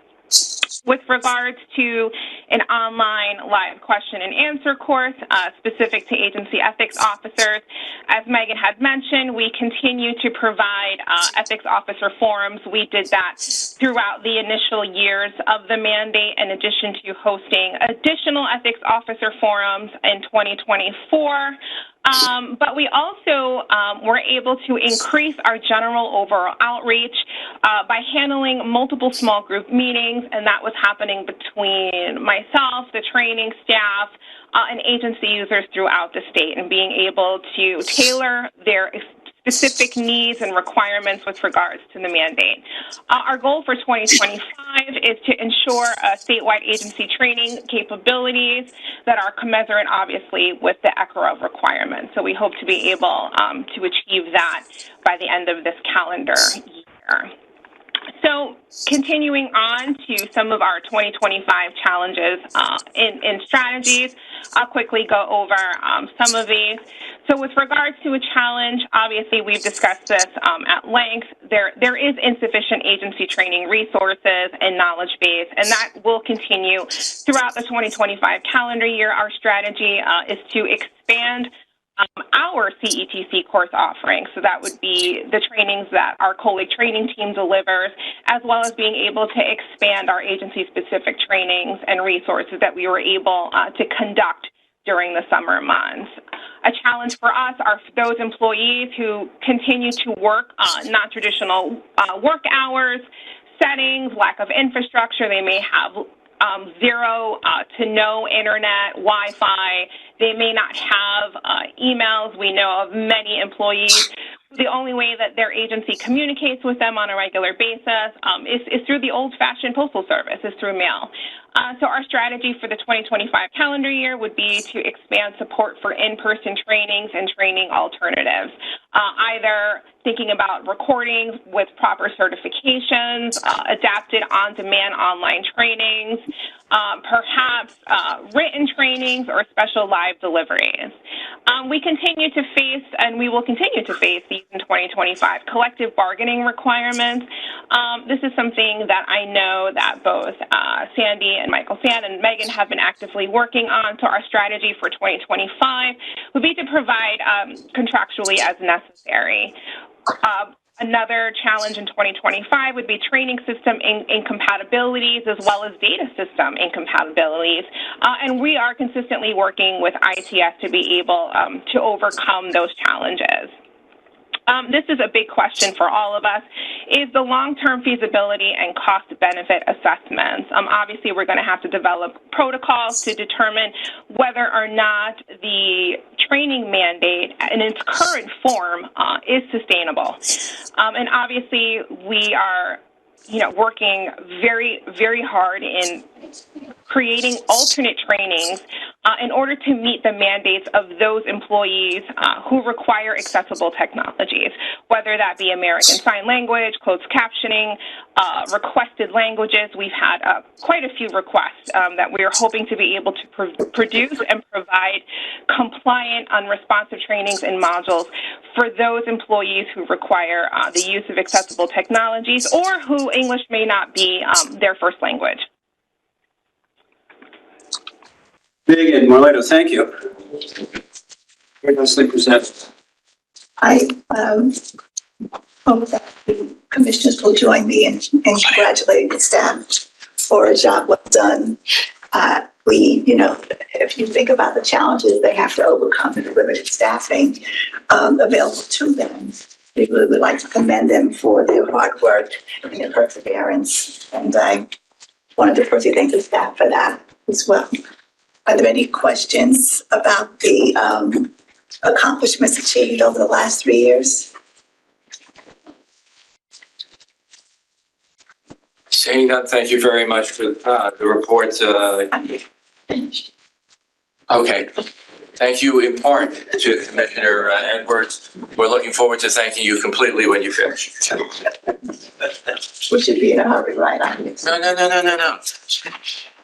With regards to an online live question and answer course specific to agency ethics officers, as Megan had mentioned, we continue to provide ethics officer forums. We did that throughout the initial years of the mandate, in addition to hosting additional ethics officer forums in 2024. But we also were able to increase our general overall outreach by handling multiple small group meetings, and that was happening between myself, the training staff, and agency users throughout the state, and being able to tailor their specific needs and requirements with regards to the mandate. Our goal for 2025 is to ensure statewide agency training capabilities that are commensurate, obviously, with the ECRA requirements. So we hope to be able to achieve that by the end of this calendar year. So continuing on to some of our 2025 challenges in strategies, I'll quickly go over some of these. So with regards to a challenge, obviously we've discussed this at length. There is insufficient agency training resources and knowledge base, and that will continue throughout the 2025 calendar year. Our strategy is to expand our CETC course offerings. So that would be the trainings that our colleague training team delivers, as well as being able to expand our agency-specific trainings and resources that we were able to conduct during the summer months. A challenge for us are those employees who continue to work non-traditional work hours, settings, lack of infrastructure. They may have zero to no internet, Wi-Fi. They may not have emails. We know of many employees. The only way that their agency communicates with them on a regular basis is through the old-fashioned postal service, is through mail. So our strategy for the 2025 calendar year would be to expand support for in-person trainings and training alternatives, either thinking about recordings with proper certifications, adapted on-demand online trainings, perhaps written trainings or special live deliveries. We continue to face, and we will continue to face these in 2025, collective bargaining requirements. This is something that I know that both Sandy and Michael Sand and Megan have been actively working on. So our strategy for 2025 would be to provide contractually as necessary. Another challenge in 2025 would be training system incompatibilities as well as data system incompatibilities. And we are consistently working with ITS to be able to overcome those challenges. This is a big question for all of us, is the long-term feasibility and cost-benefit assessments. Obviously, we're going to have to develop protocols to determine whether or not the training mandate in its current form is sustainable. And obviously, we are working very, very hard in creating alternate trainings in order to meet the mandates of those employees who require accessible technologies, whether that be American Sign Language, closed captioning, requested languages. We've had quite a few requests that we are hoping to be able to produce and provide compliant, unresponsive trainings and modules for those employees who require the use of accessible technologies or who English may not be their first language. Megan, Marlena, thank you. Very nicely presented. I hope that the commissioners will join me in congratulating the staff for a job well done. If you think about the challenges they have to overcome and the limited staffing available to them, we really would like to commend them for their hard work and their perseverance. And I wanted to personally thank the staff for that as well. Are there any questions about the accomplishments achieved over the last 3 years? Seeing none, thank you very much for the report. Okay. Thank you in part to Commissioner Edwards. We're looking forward to thanking you completely when you finish. We should be in a hurry, right? No.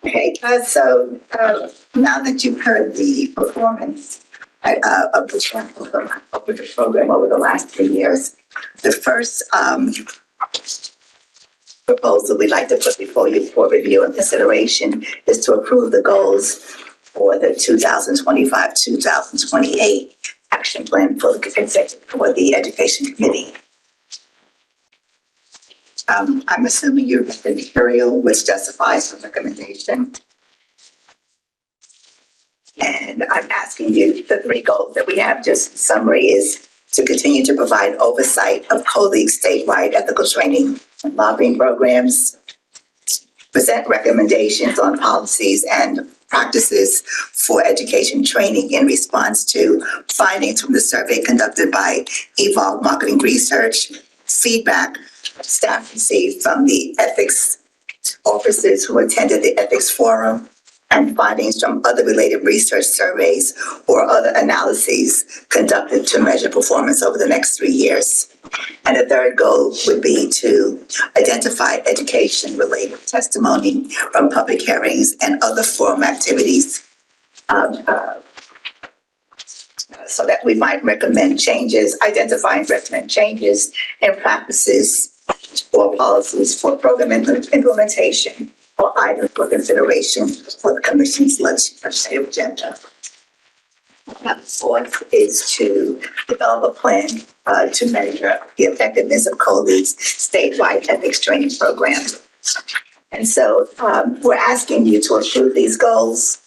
Okay, so now that you've heard the performance of the program over the last 3 years, the first proposal we'd like to put before you for review and consideration is to approve the goals for the 2025-2028 action plan for the Education Committee. I'm assuming you read the material which justifies the recommendation. And I'm asking you, the 3 goals that we have, just summary, is to continue to provide oversight of colleagues' statewide ethical training and lobbying programs, present recommendations on policies and practices for education training in response to findings from the survey conducted by Evolve Marketing Research, feedback staff received from the ethics officers who attended the ethics forum, and findings from other related research surveys or other analyses conducted to measure performance over the next 3 years. And the third goal would be to identify education-related testimony from public hearings and other forum activities so that we might recommend changes, identify and recommend changes in practices or policies for program implementation or items for consideration for the Commission's legislative agenda. The fourth is to develop a plan to measure the effectiveness of colleagues' statewide ethics training programs. And so we're asking you to approve these goals.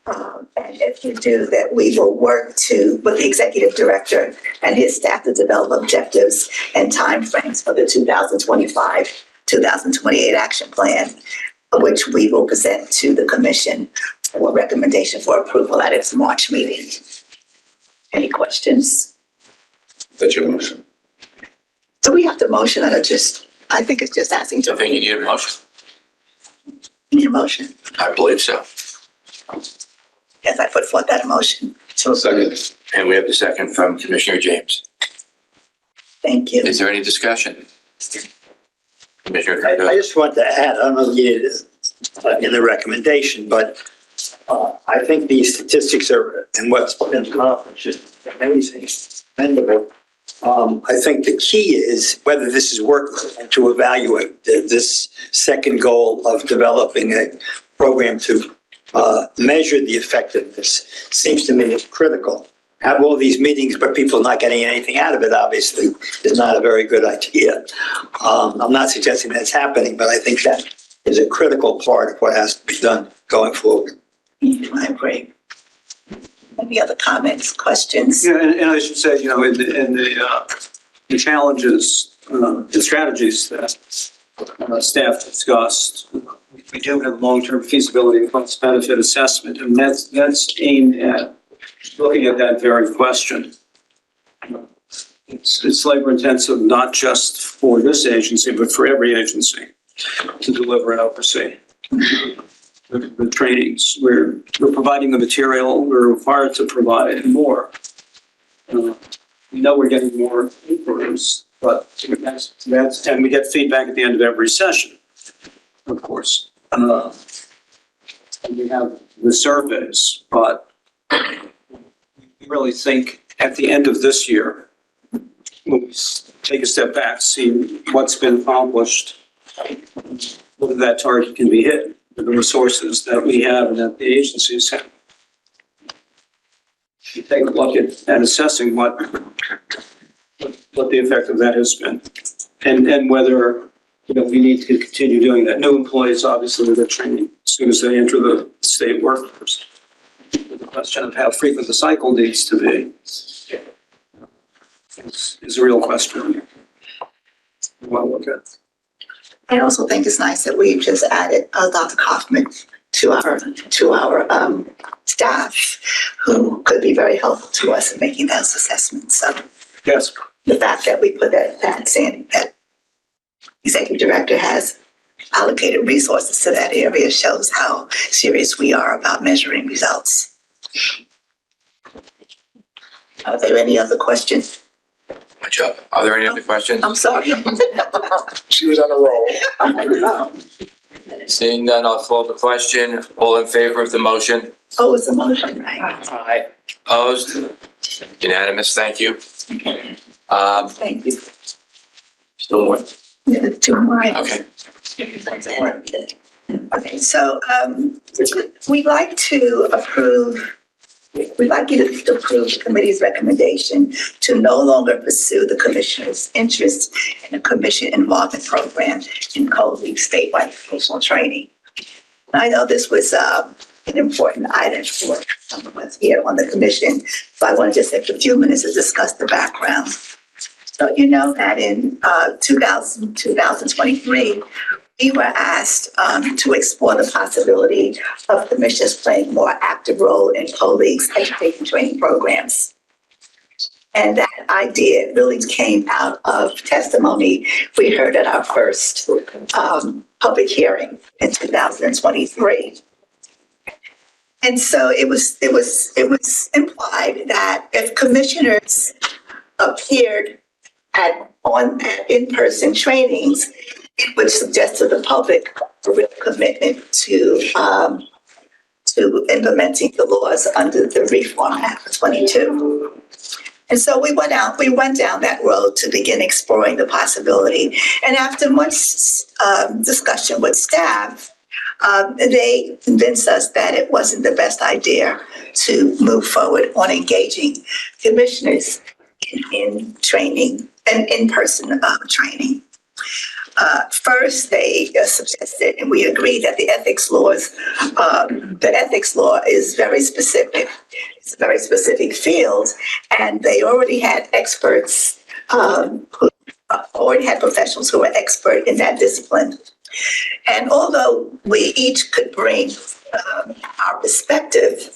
And if you do, that we will work with the executive director and his staff to develop objectives and timeframes for the 2025-2028 action plan, which we will present to the Commission for recommendation for approval at its March meeting. Any questions? That's your motion. Do we have to motion or I think it's just asking to. I think you need a motion. Need a motion? I believe so. Yes, I put forth that motion. So second. And we have the second from Commissioner James. Thank you. Is there any discussion? Commissioner I Cardoza. just want to add, I don't know if you did it in the recommendation, but I think these statistics are, and what's been accomplished is amazing, commendable. I think the key is whether this is working and to evaluate this second goal of developing a program to measure the effectiveness seems to me is critical. Have all these meetings, but people not getting anything out of it, obviously, is not a very good idea. I'm not suggesting that's happening, but I think that is a critical part of what has to be done going forward. I agree. Any other comments, questions? Yeah, and I should say, in the challenges, the strategies that staff discussed, we do have long-term feasibility and cost-benefit assessment, and that's aimed at looking at that very question. It's labor-intensive, not just for this agency, but for every agency to deliver and oversee the trainings. We're providing the material, we're required to provide more. We know we're getting more inquiries, but that's, and we get feedback at the end of every session, of course. And we have the surveys, but we really think at the end of this year, when we take a step back, see what's been accomplished, whether that target can be hit, with the resources that we have and that the agencies have. You take a look at assessing what the effect of that has been, and whether we need to continue doing that. New employees, obviously, with their training as soon as they enter the state workforce. The question of how frequent the cycle needs to be is a real question. We want to look at. I also think it's nice that we've just added Dr. Kaufman to our staff who could be very helpful to us in making those assessments. So Yes. the fact that we put that executive director has allocated resources to that area shows how serious we are about measuring results. Are there any other questions? Good job. Are there any other questions? I'm sorry. She was on a roll. Seeing none, I'll call the question. All in favor of the motion? Oh, it's a motion, right? Aye. Opposed? Unanimous, thank you. Thank you. Still one? Yeah, two more. Okay. Okay, so we'd like to approve. We'd like you to approve the committee's recommendation to no longer pursue the commissioner's interest in a commission involvement program in colleague statewide vocational training. I know this was an important item for some of us here on the commission, so I want to just take a few minutes to discuss the background. So you know that in 2023, we were asked to explore the possibility of commissioners playing a more active role in colleagues' education training programs. And that idea really came out of testimony we heard at our first public hearing in 2023. And so it was implied that if commissioners appeared at in-person trainings, it would suggest to the public a real commitment to implementing the laws under the Reform Act of 22. And so we went down that road to begin exploring the possibility. And after much discussion with staff, they convinced us that it wasn't the best idea to move forward on engaging commissioners in training and in-person training. First, they suggested, and we agree that the ethics law is very specific. It's a very specific field, and they already had experts who already had professionals who were expert in that discipline. And although we each could bring our perspective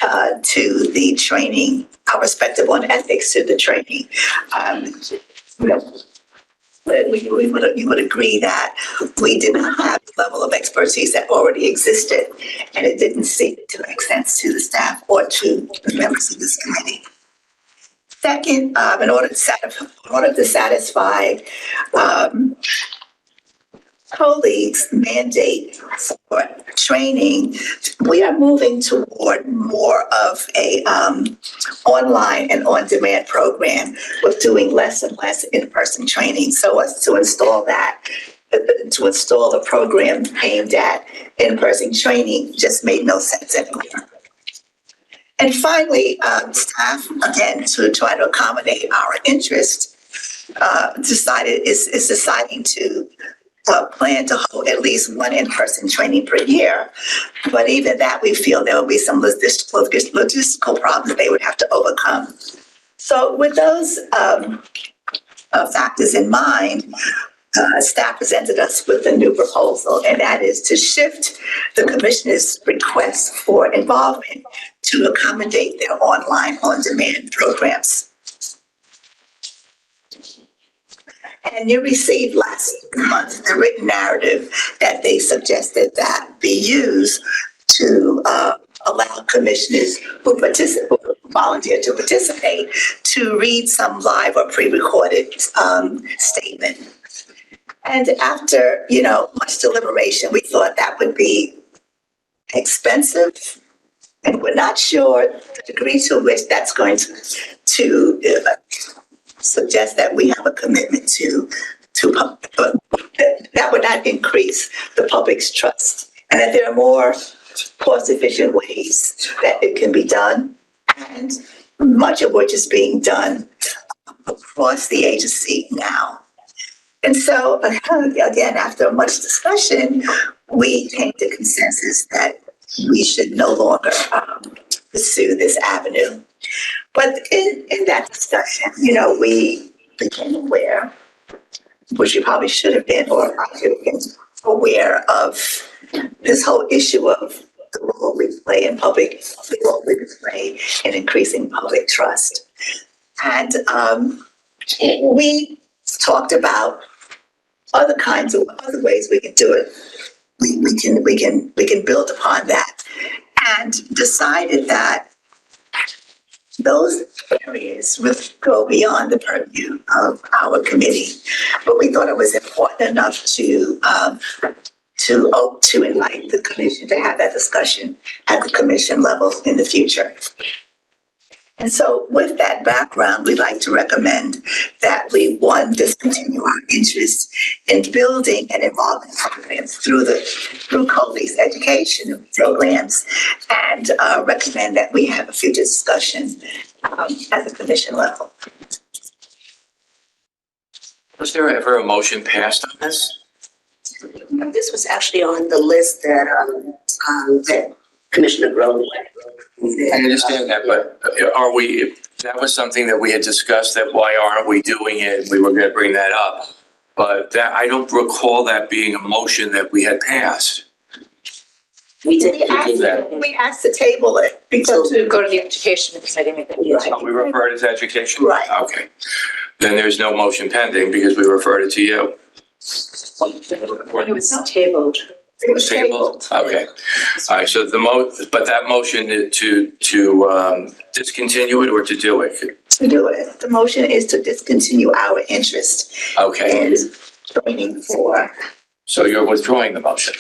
to the training, our perspective on ethics to the training, you would agree that we didn't have the level of expertise that already existed, and it didn't seem to make sense to the staff or to the members of this committee. Second, in order to satisfy colleagues' mandate for training, we are moving toward more of a online and on-demand program with doing less and less in-person training. So as to install a program aimed at in-person training just made no sense anymore. And finally, staff, again, to try to accommodate our interest, is deciding to plan to hold at least one in-person training per year. But even that, we feel there will be some logistical problems they would have to overcome. So with those factors in mind, staff presented us with a new proposal, and that is to shift the commissioner's request for involvement to accommodate their online on-demand programs. And you received last month the written narrative that they suggested that be used to allow commissioners who volunteer to participate to read some live or pre-recorded statement. And after, much deliberation, we thought that would be expensive, and we're not sure the degree to which that's going to suggest that we have a commitment to that would not increase the public's trust, and that there are more cost-efficient ways that it can be done, and much of which is being done across the agency now. And so, again, after much discussion, we came to consensus that we should no longer pursue this avenue. But in that discussion, we became aware, which you probably should have been, or I should have been aware of this whole issue of the role we play in public, the role we play in increasing public trust. And we talked about other ways we can do it. We can build upon that, and decided that those areas would go beyond the purview of our committee. But we thought it was important enough to invite the commission to have that discussion at the commission level in the future. And so with that background, we'd like to recommend that we, one, discontinue our interest in building and involving programs through COLE's education programs, and recommend that we have a future discussion at the commission level. Was there ever a motion passed on this? This was actually on the list that Commissioner Grown. I understand that, but that was something that we had discussed, that why aren't we doing it? We were going to bring that up, but that, I don't recall that being a motion that we had passed. We did that. We asked to table it because to go to the education committee. Oh, we referred it to education? Right. Okay. Then there's no motion pending because we referred it to you. It was tabled. it was tabled. Okay. All right, so but that motion to discontinue it or to do it? To do it. The motion is to discontinue our interest Okay. in training for. So you're withdrawing the motion?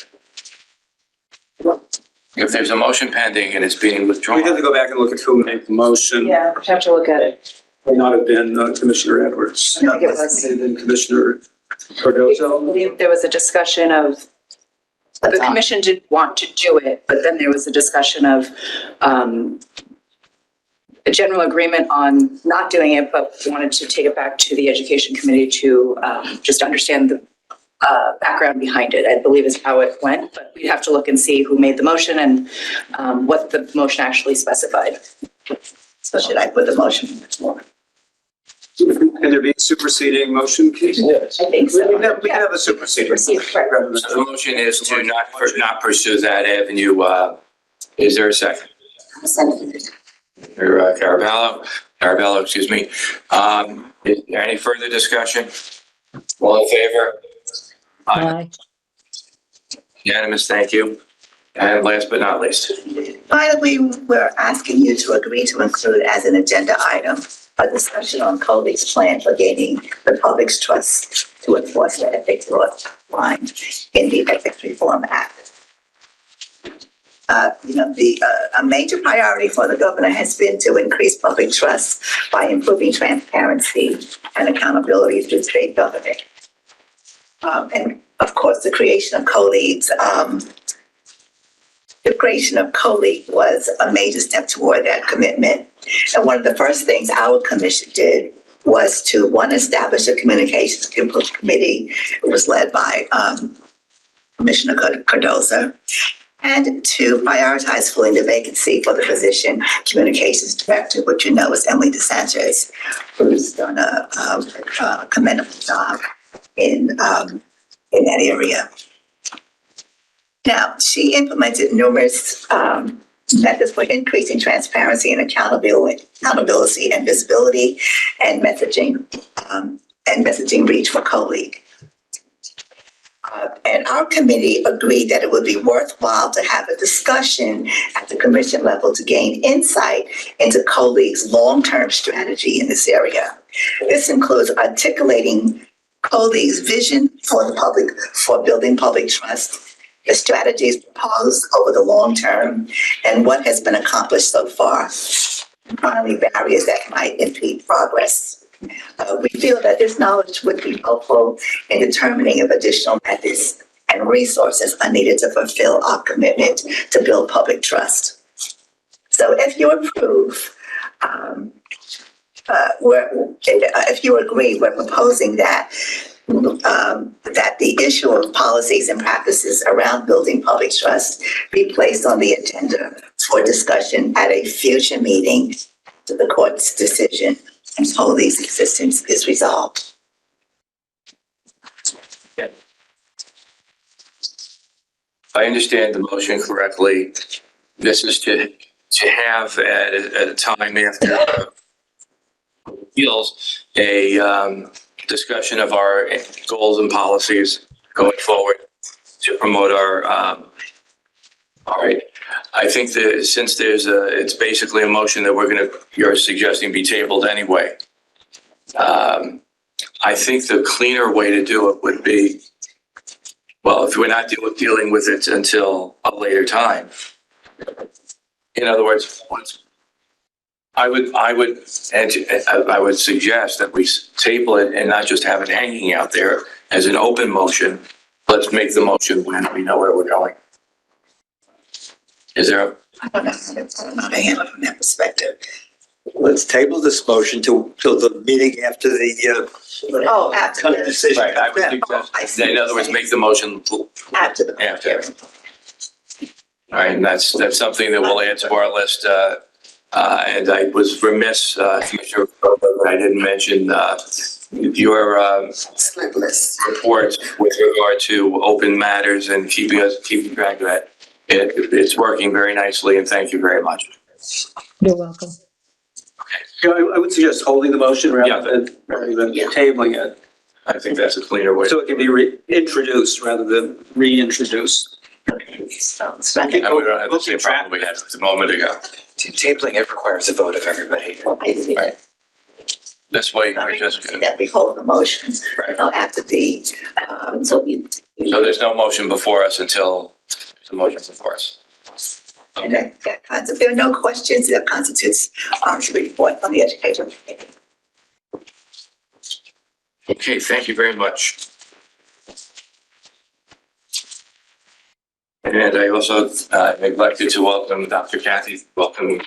If there's a motion pending and it's being withdrawn. We have to go back and look at who made the motion. Yeah, we have to look at it. May not have been Commissioner Edwards. I think it was. And then Commissioner I Cardozo. believe there was a discussion of, the commission did want to do it, but then there was a discussion of a general agreement on not doing it, but we wanted to take it back to the education committee to just understand the background behind it, I believe is how it went. But we'd have to look and see who made the motion and what the motion actually specified. So should I put the motion? Can there be a superseding motion, please? Yes. I think so. We have a superseding. So the motion is to not pursue that avenue. Is there a second? Caraballo, excuse me. Is there any further discussion? All in favor? Aye. Unanimous, thank you. And last but not least. Finally, we're asking you to agree to include as an agenda item a discussion on COLE's plan for gaining the public's trust to enforce the ethics law line in the Ethics Reform Act. A major priority for the governor has been to increase public trust by improving transparency and accountability through state government. And of course, the creation of COLE was a major step toward that commitment. And one of the first things our commission did was to, one, establish a communications committee. It was led by Commissioner Cardozo. And to prioritize filling the vacancy for the position communications director, which you know is Emily DeSantis, who's done a commendable job in that area. Now, she implemented numerous methods for increasing transparency and accountability and visibility and messaging reach for COLE. And our committee agreed that it would be worthwhile to have a discussion at the commission level to gain insight into COLE's long-term strategy in this area. This includes articulating COLE's vision for building public trust, the strategies proposed over the long term, and what has been accomplished so far, and finally barriers that might impede progress. We feel that this knowledge would be helpful in determining if additional methods and resources are needed to fulfill our commitment to build public trust. So if you approve, if you agree, we're proposing that the issue of policies and practices around building public trust be placed on the agenda for discussion at a future meeting to the court's decision and COLE's existence is resolved. I understand the motion correctly, this is to have at a time after appeals, a discussion of our goals and policies going forward to promote our, all right. I think that since it's basically a motion that you're suggesting be tabled anyway. I think the cleaner way to do it would be, well, if we're not dealing with it until a later time. In other words, I would suggest that we table it and not just have it hanging out there as an open motion. Let's make the motion when we know where we're going. Is there I don't know how to handle it from that perspective. Let's table this motion till the meeting after the, Oh, after kind of the, decision. right? I would suggest, in other words, make the motion after the. after. All right, and that's something that we'll add to our list. And I was remiss, Commissioner, I didn't mention your report with regard to open matters and keeping track of that. It's working very nicely, and thank you very much. You're welcome. Yeah, I would suggest holding the motion rather than tabling it, I think that's a cleaner way. so it can be reintroduced rather than reintroduced. And we don't have the same problem we had a moment ago. Tabling, it requires a vote of everybody. Right. This way, we're just That we hold the motion, after the, so we. so there's no motion before us until there's a motion before us. And that concept, there are no questions that constitutes, the report on the education. Okay, thank you very much. And I also neglected to welcome Dr. Kathy. Welcome.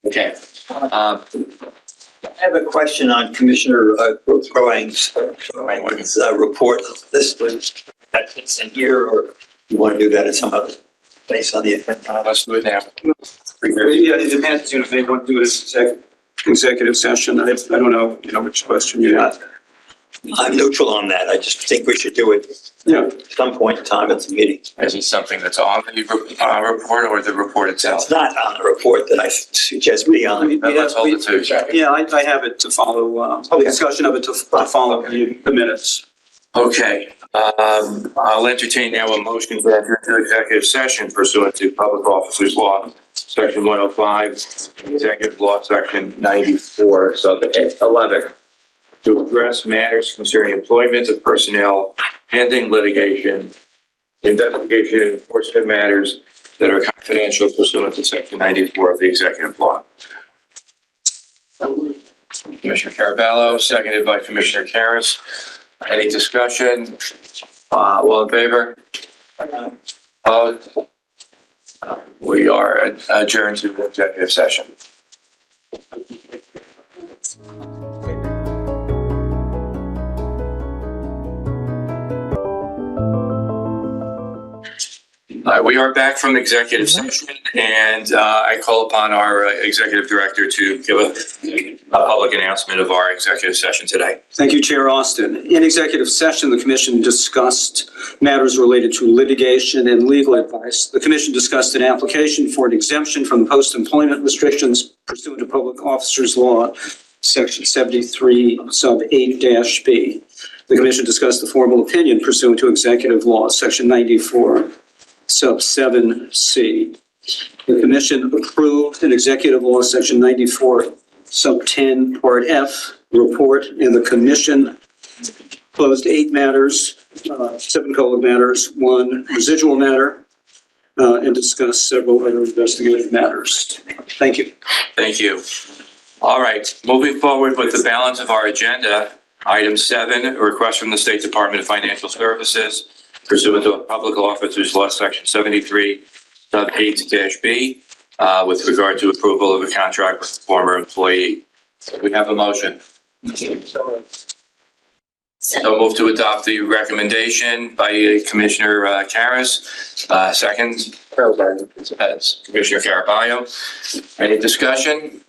Okay. I have a question on Commissioner Croang's report. This was, that's in here, or you want to do that at some other place on the agenda? Let's do it now. Yeah, it depends, if they want to do this executive session. I don't know, which question you have. I'm neutral on that. I just think we should do it at some point in time at the meeting. Is it something that's on the report or the report itself? It's not on the report that I suggest be on. Let's hold it to. Yeah, I have it to follow, discussion of it to follow the minutes. Okay, I'll entertain now a motion to enter into executive session pursuant to Public Officers Law, Section 105, Executive Law, Section 94, sub 11, to address matters concerning employment of personnel, pending litigation, investigation, and enforcement matters that are confidential pursuant to Section 94 of the Executive Law. Commissioner Caraballo, seconded by Commissioner Karas. Any discussion? All in favor? Opposed? We are adjourned to executive session. We are back from executive session, and I call upon our executive director to give a public announcement of our executive session today. Thank you, Chair Austin. In executive session, the commission discussed matters related to litigation and legal advice. The commission discussed an application for an exemption from the post-employment restrictions pursuant to Public Officers Law, Section 73, sub 8-B. The commission discussed the formal opinion pursuant to Executive Law, Section 94, sub 7C. The commission approved an Executive Law, Section 94, sub 10, Part F report, and the commission closed 8 matters, 7 COLA matters, 1 residual matter, and discussed several other investigative matters. Thank you. Thank you. All right, moving forward with the balance of our agenda, item 7, a request from the State Department of Financial Services pursuant to a Public Officers Law, Section 73, sub 8-B, with regard to approval of a contract with a former employee. We have a motion. So move to adopt the recommendation by Commissioner Karas. Second, Commissioner Caraballo. Any discussion?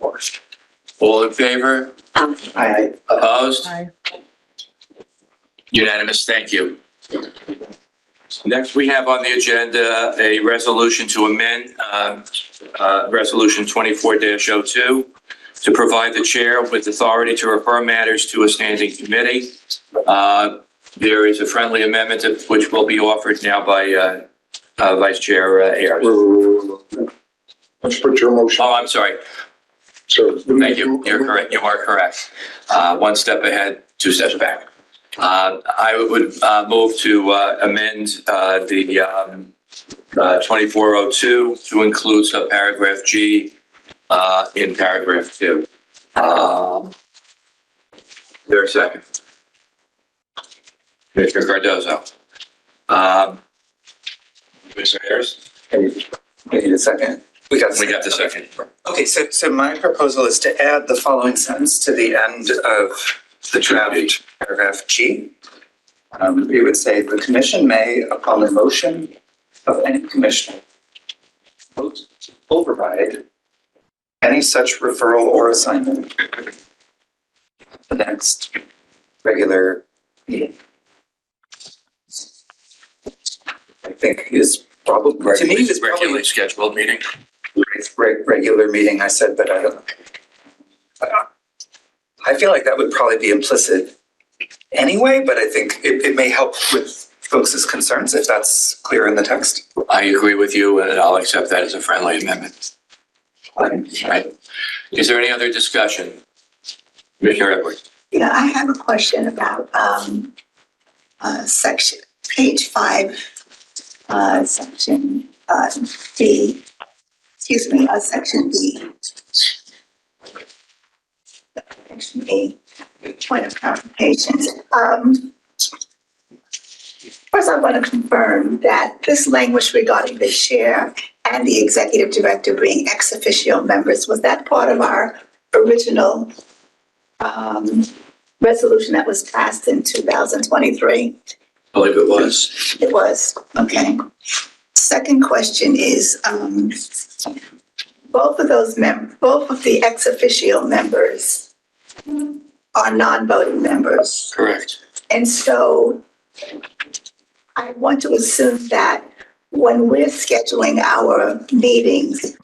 All in favor? Aye. Opposed? Aye. Unanimous. Thank you. Next, we have on the agenda a resolution to amend Resolution 24-02 to provide the chair with authority to refer matters to a standing committee. There is a friendly amendment which will be offered now by Vice Chair Ayers. Let's put your motion. Oh, I'm sorry. So. Thank you. You're correct. You are correct. One step ahead, two steps back. I would move to amend the 2402 to include subparagraph G in paragraph 2. There a second? Commissioner Cardozo. Commissioner Harris? We need a second. We got the second. Okay, so my proposal is to add the following sentence to the end of the draft, paragraph G. We would say the commission may, upon the motion of any commissioner, vote to override any such referral or assignment at the next regular meeting. I think is probably, to me, is regularly scheduled meeting. Regular meeting, I said, but I feel like that would probably be implicit anyway, but I think it may help with folks' concerns if that's clear in the text. I agree with you, and I'll accept that as a friendly amendment. Right. Is there any other discussion? Commissioner Edwards. Yeah, I have a question about section, page 5, section D. Excuse me, section B. Section B. Point of clarification. First, I want to confirm that this language regarding the chair and the executive director being ex officio members, was that part of our original resolution that was passed in 2023? I believe it was. It was, okay. Second question is, both of the ex officio members are non-voting members. Correct. And so I want to assume that when we're scheduling our meetings,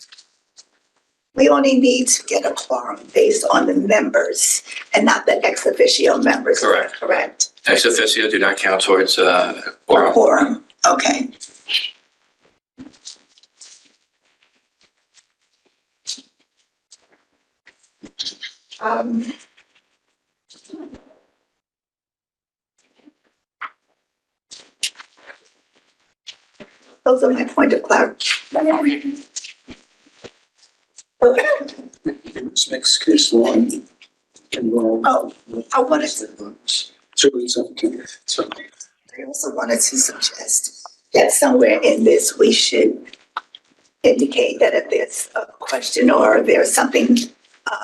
we only need to get a quorum based on the members and not the ex officio members. Correct. Correct. Ex officio do not count towards quorum. Quorum, okay. Those are my point of clarification. Next case one. Oh, I wanted to, So. I also wanted to suggest that somewhere in this, we should indicate that if there's a question or there's something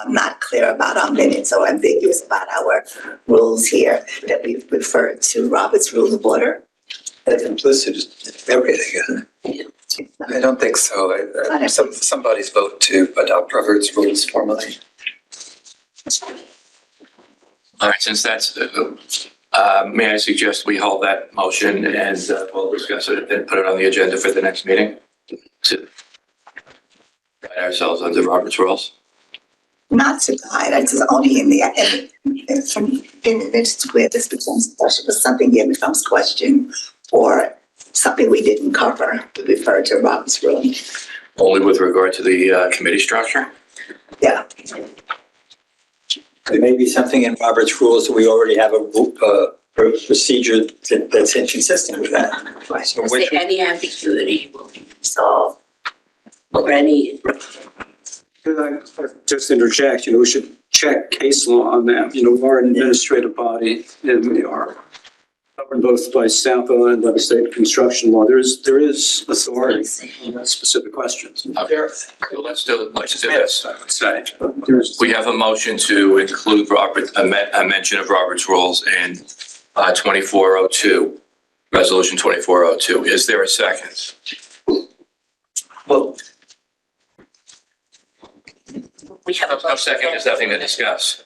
not clear about our minutes or ambiguous about our rules here, that we refer to Robert's Rules of Order. That's implicit in everything. I don't think so. Somebody's vote to adopt Robert's rules formally. All right, since that's, may I suggest we hold that motion and we'll discuss it and put it on the agenda for the next meeting to guide ourselves under Robert's rules. Not to guide, it's only in the midst where this becomes question, but something here becomes question or something we didn't cover, we refer to Robert's Rule. Only with regard to the committee structure? Yeah. There may be something in Robert's rules that we already have a procedure that's inconsistent with that. Right. So Say any ambiguity will be resolved or any. Could I just interject, we should check case law on that. We are an administrative body and we are governed both by SAPA and legislative construction law. There is authority on that specific questions. Okay. So let's do this, I would say. We have a motion to include a mention of Robert's rules in 2402, resolution 2402. Is there a second? Well, We have a. No second, there's nothing to discuss.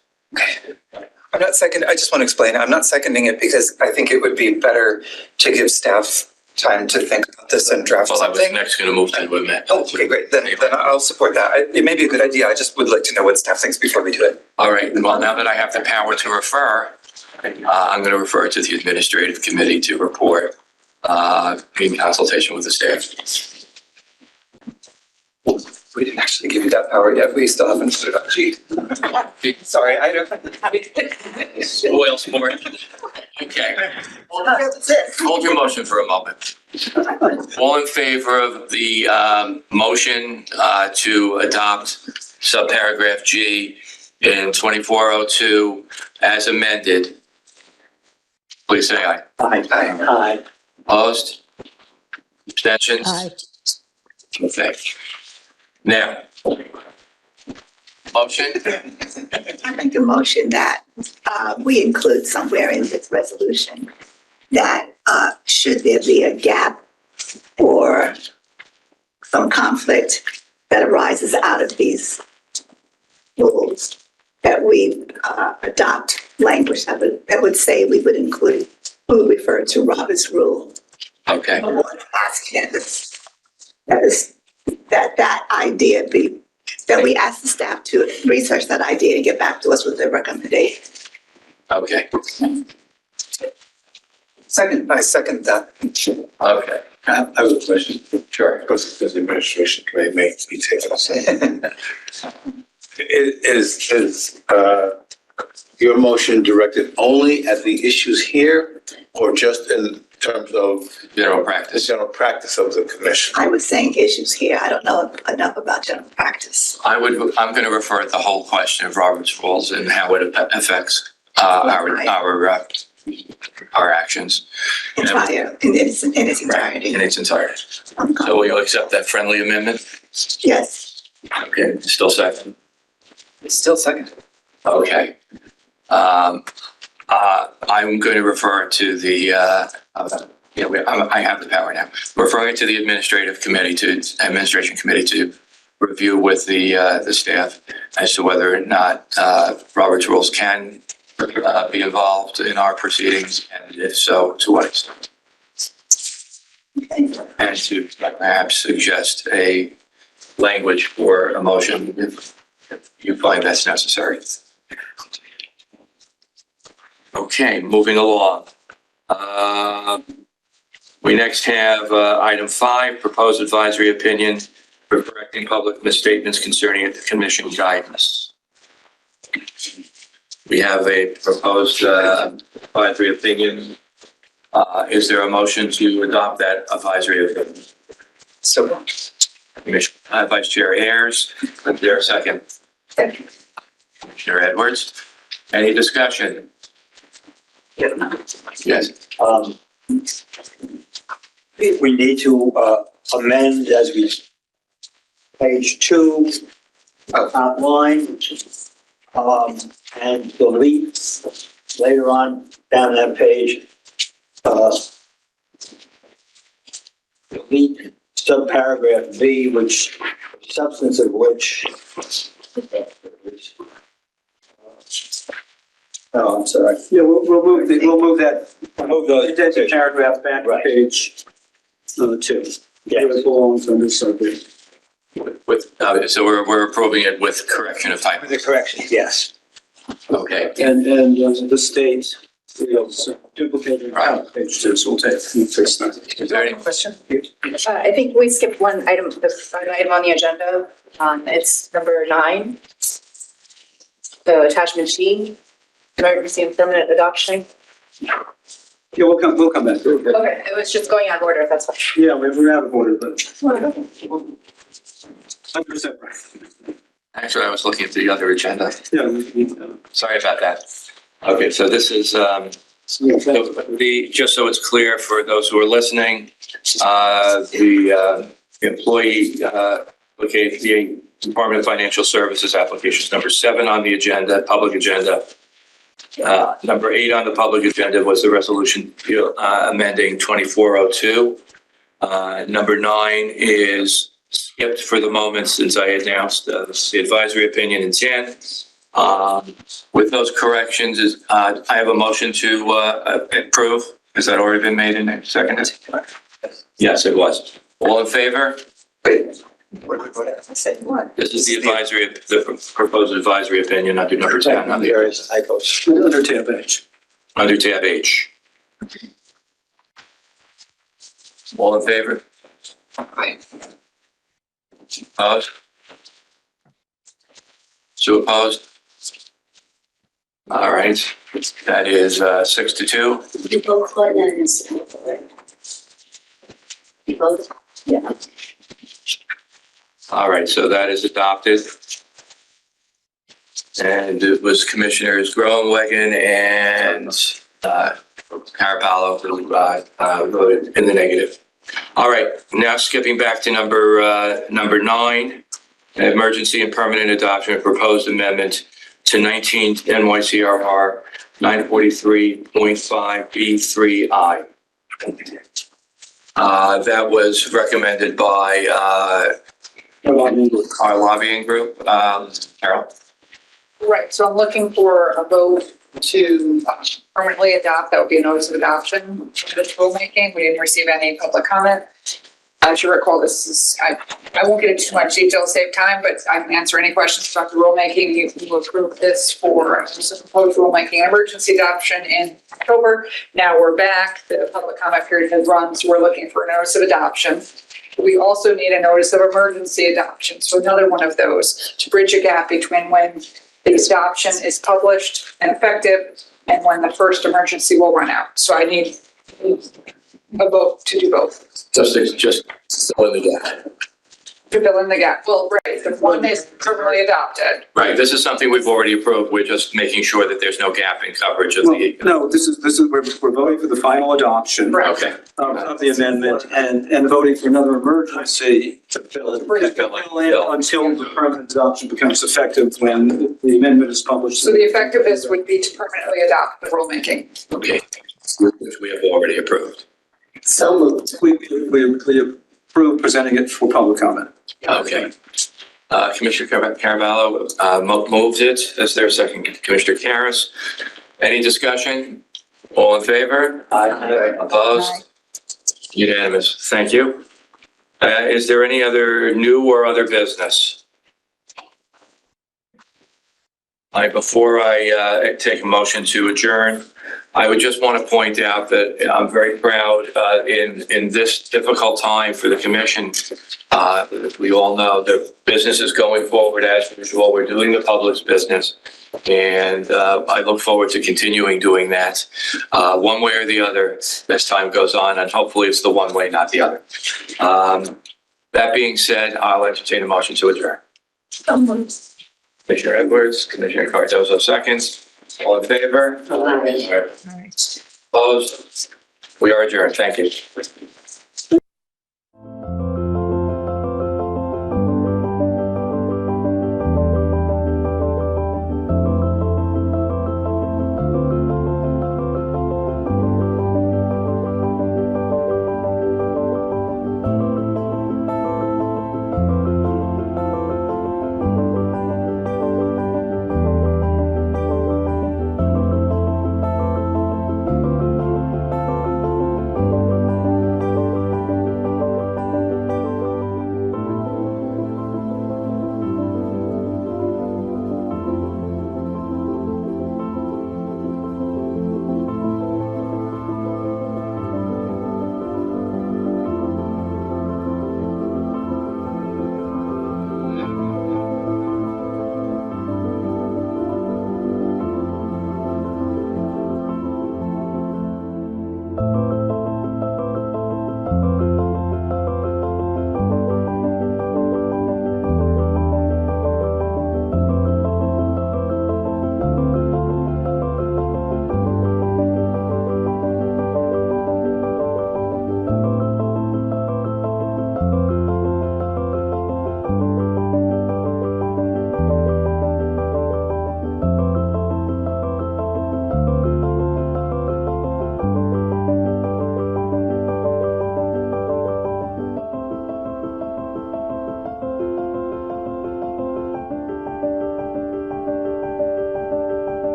I just want to explain, I'm not seconding it because I think it would be better to give staff time to think about this and draft Well, I was something. next going to move to amend. Oh, okay, great. Then I'll support that. It may be a good idea. I just would like to know what staff thinks before we do it. All right, well, now that I have the power to refer, I'm going to refer to the administrative committee to report in consultation with the staff. We didn't actually give you that power yet. We still haven't put it on sheet. Sorry, I don't. Spoil sport. Okay. Hold your motion for a moment. All in favor of the motion to adopt subparagraph G in 2402 as amended, please say aye. Aye. Opposed? Abstentions? Aye. Okay. Now, motion? I make a motion that we include somewhere in this resolution that should there be a gap or some conflict that arises out of these rules, that we adopt language that would say we would include, we would refer to Robert's rule. Okay. I want to ask him that idea be, that we ask the staff to research that idea and get back to us with their recommendation. Okay. I second that. Okay. I have a question. Sure. Because the administration may make me take it. Is your motion directed only at the issues here or just in terms of General the practice. general practice of the commission? I was saying issues here. I don't know enough about general practice. I'm going to refer to the whole question of Robert's rules and how it affects our actions In its entirety. in its entirety. So will you accept that friendly amendment? Yes. Okay, still second. It's still second. Okay. I'm going to refer to the, I have the power now. Referring to the administration committee to review with the staff as to whether or not Robert's rules can be involved in our proceedings, and if so, to what extent. And to perhaps suggest a language for a motion if you find that's necessary. Okay, moving along. We next have item 5, proposed advisory opinion for correcting public misstatements concerning the commission guidance. We have a proposed advisory opinion. Is there a motion to adopt that advisory opinion? So, Vice Chair Ayers, is there a second? Commissioner Edwards, any discussion? Yes. We need to amend as we, page 2, top line, and delete later on down that page, delete subparagraph B, which substance of which, oh, I'm sorry. Yeah, we'll move that. Move the Indented paragraph back to page 2. Yeah. It belongs under subject. So we're approving it with correction of type. The correction, yes. Okay. And the state is duplicating page 2, so we'll fix that. Is there any Question? I think we skipped one item, the third item on the agenda. It's number 9. The attachment G, emergency and permanent adoption. Yeah, we'll come back. Okay, it was just going out of order, that's fine. Yeah, we're out of order, but 100% right. Actually, I was looking at the other agenda. Yeah. Sorry about that. Okay, so this is just so it's clear for those who are listening, the employee application, the Department of Financial Services applications number 7 on the agenda, public agenda. Number 8 on the public agenda was the resolution amending 2402. Number 9 is skipped for the moment since I announced the advisory opinion in 10. With those corrections, I have a motion to approve. Has that already been made and seconded? Yes, it was. All in favor? I said what? This is the advisory, the proposed advisory opinion under number 10 on the Various icons. Under tab H. under tab H. All in favor? Opposed? Two opposed? All right, that is 6-2. You both vote and you both? Yeah. All right, so that is adopted. And it was Commissioners Groenewegen and Caraballo who voted in the negative. All right, now skipping back to number 9, emergency and permanent adoption of proposed amendment to 19 NYCRR 943.5B3I. That was recommended by our lobbying group. Carol? Right, so I'm looking for a vote to permanently adopt. That would be a notice of adoption for this rulemaking. We didn't receive any public comment. As you recall, this is, I won't get into too much detail to save time, but I can answer any questions about the rulemaking. You approved this for some proposed rulemaking emergency adoption in October. Now we're back. The public comment period has run, so we're looking for a notice of adoption. We also need a notice of emergency adoption. So another one of those to bridge a gap between when the adoption is published and effective and when the first emergency will run out. So I need a vote to do both. Just fill in the gap. To fill in the gap. Well, right, the one is permanently adopted. Right, this is something we've already approved. We're just making sure that there's no gap in coverage of the. No, this is, we're voting for the final adoption. Right. Okay. Of the amendment and voting for another emergency to fill in until the permanent adoption becomes effective when the amendment is published. So the effectiveness would be to permanently adopt the rulemaking. Okay, which we have already approved. So moved. We approve presenting it for public comment. Okay. Commissioner Caraballo moved it. Is there a second? Commissioner Karas. Any discussion? All in favor? Aye. Opposed? Unanimous. Thank you. Is there any other new or other business? All right, before I take a motion to adjourn, I would just want to point out that I'm very proud in this difficult time for the commission. We all know the business is going forward as usual. We're doing the public's business. And I look forward to continuing doing that one way or the other as time goes on. And hopefully it's the one way, not the other. That being said, I'll entertain a motion to adjourn. Commissioner Edwards, Commissioner Cardozo seconds. All in favor? Opposed? We are adjourned. Thank you.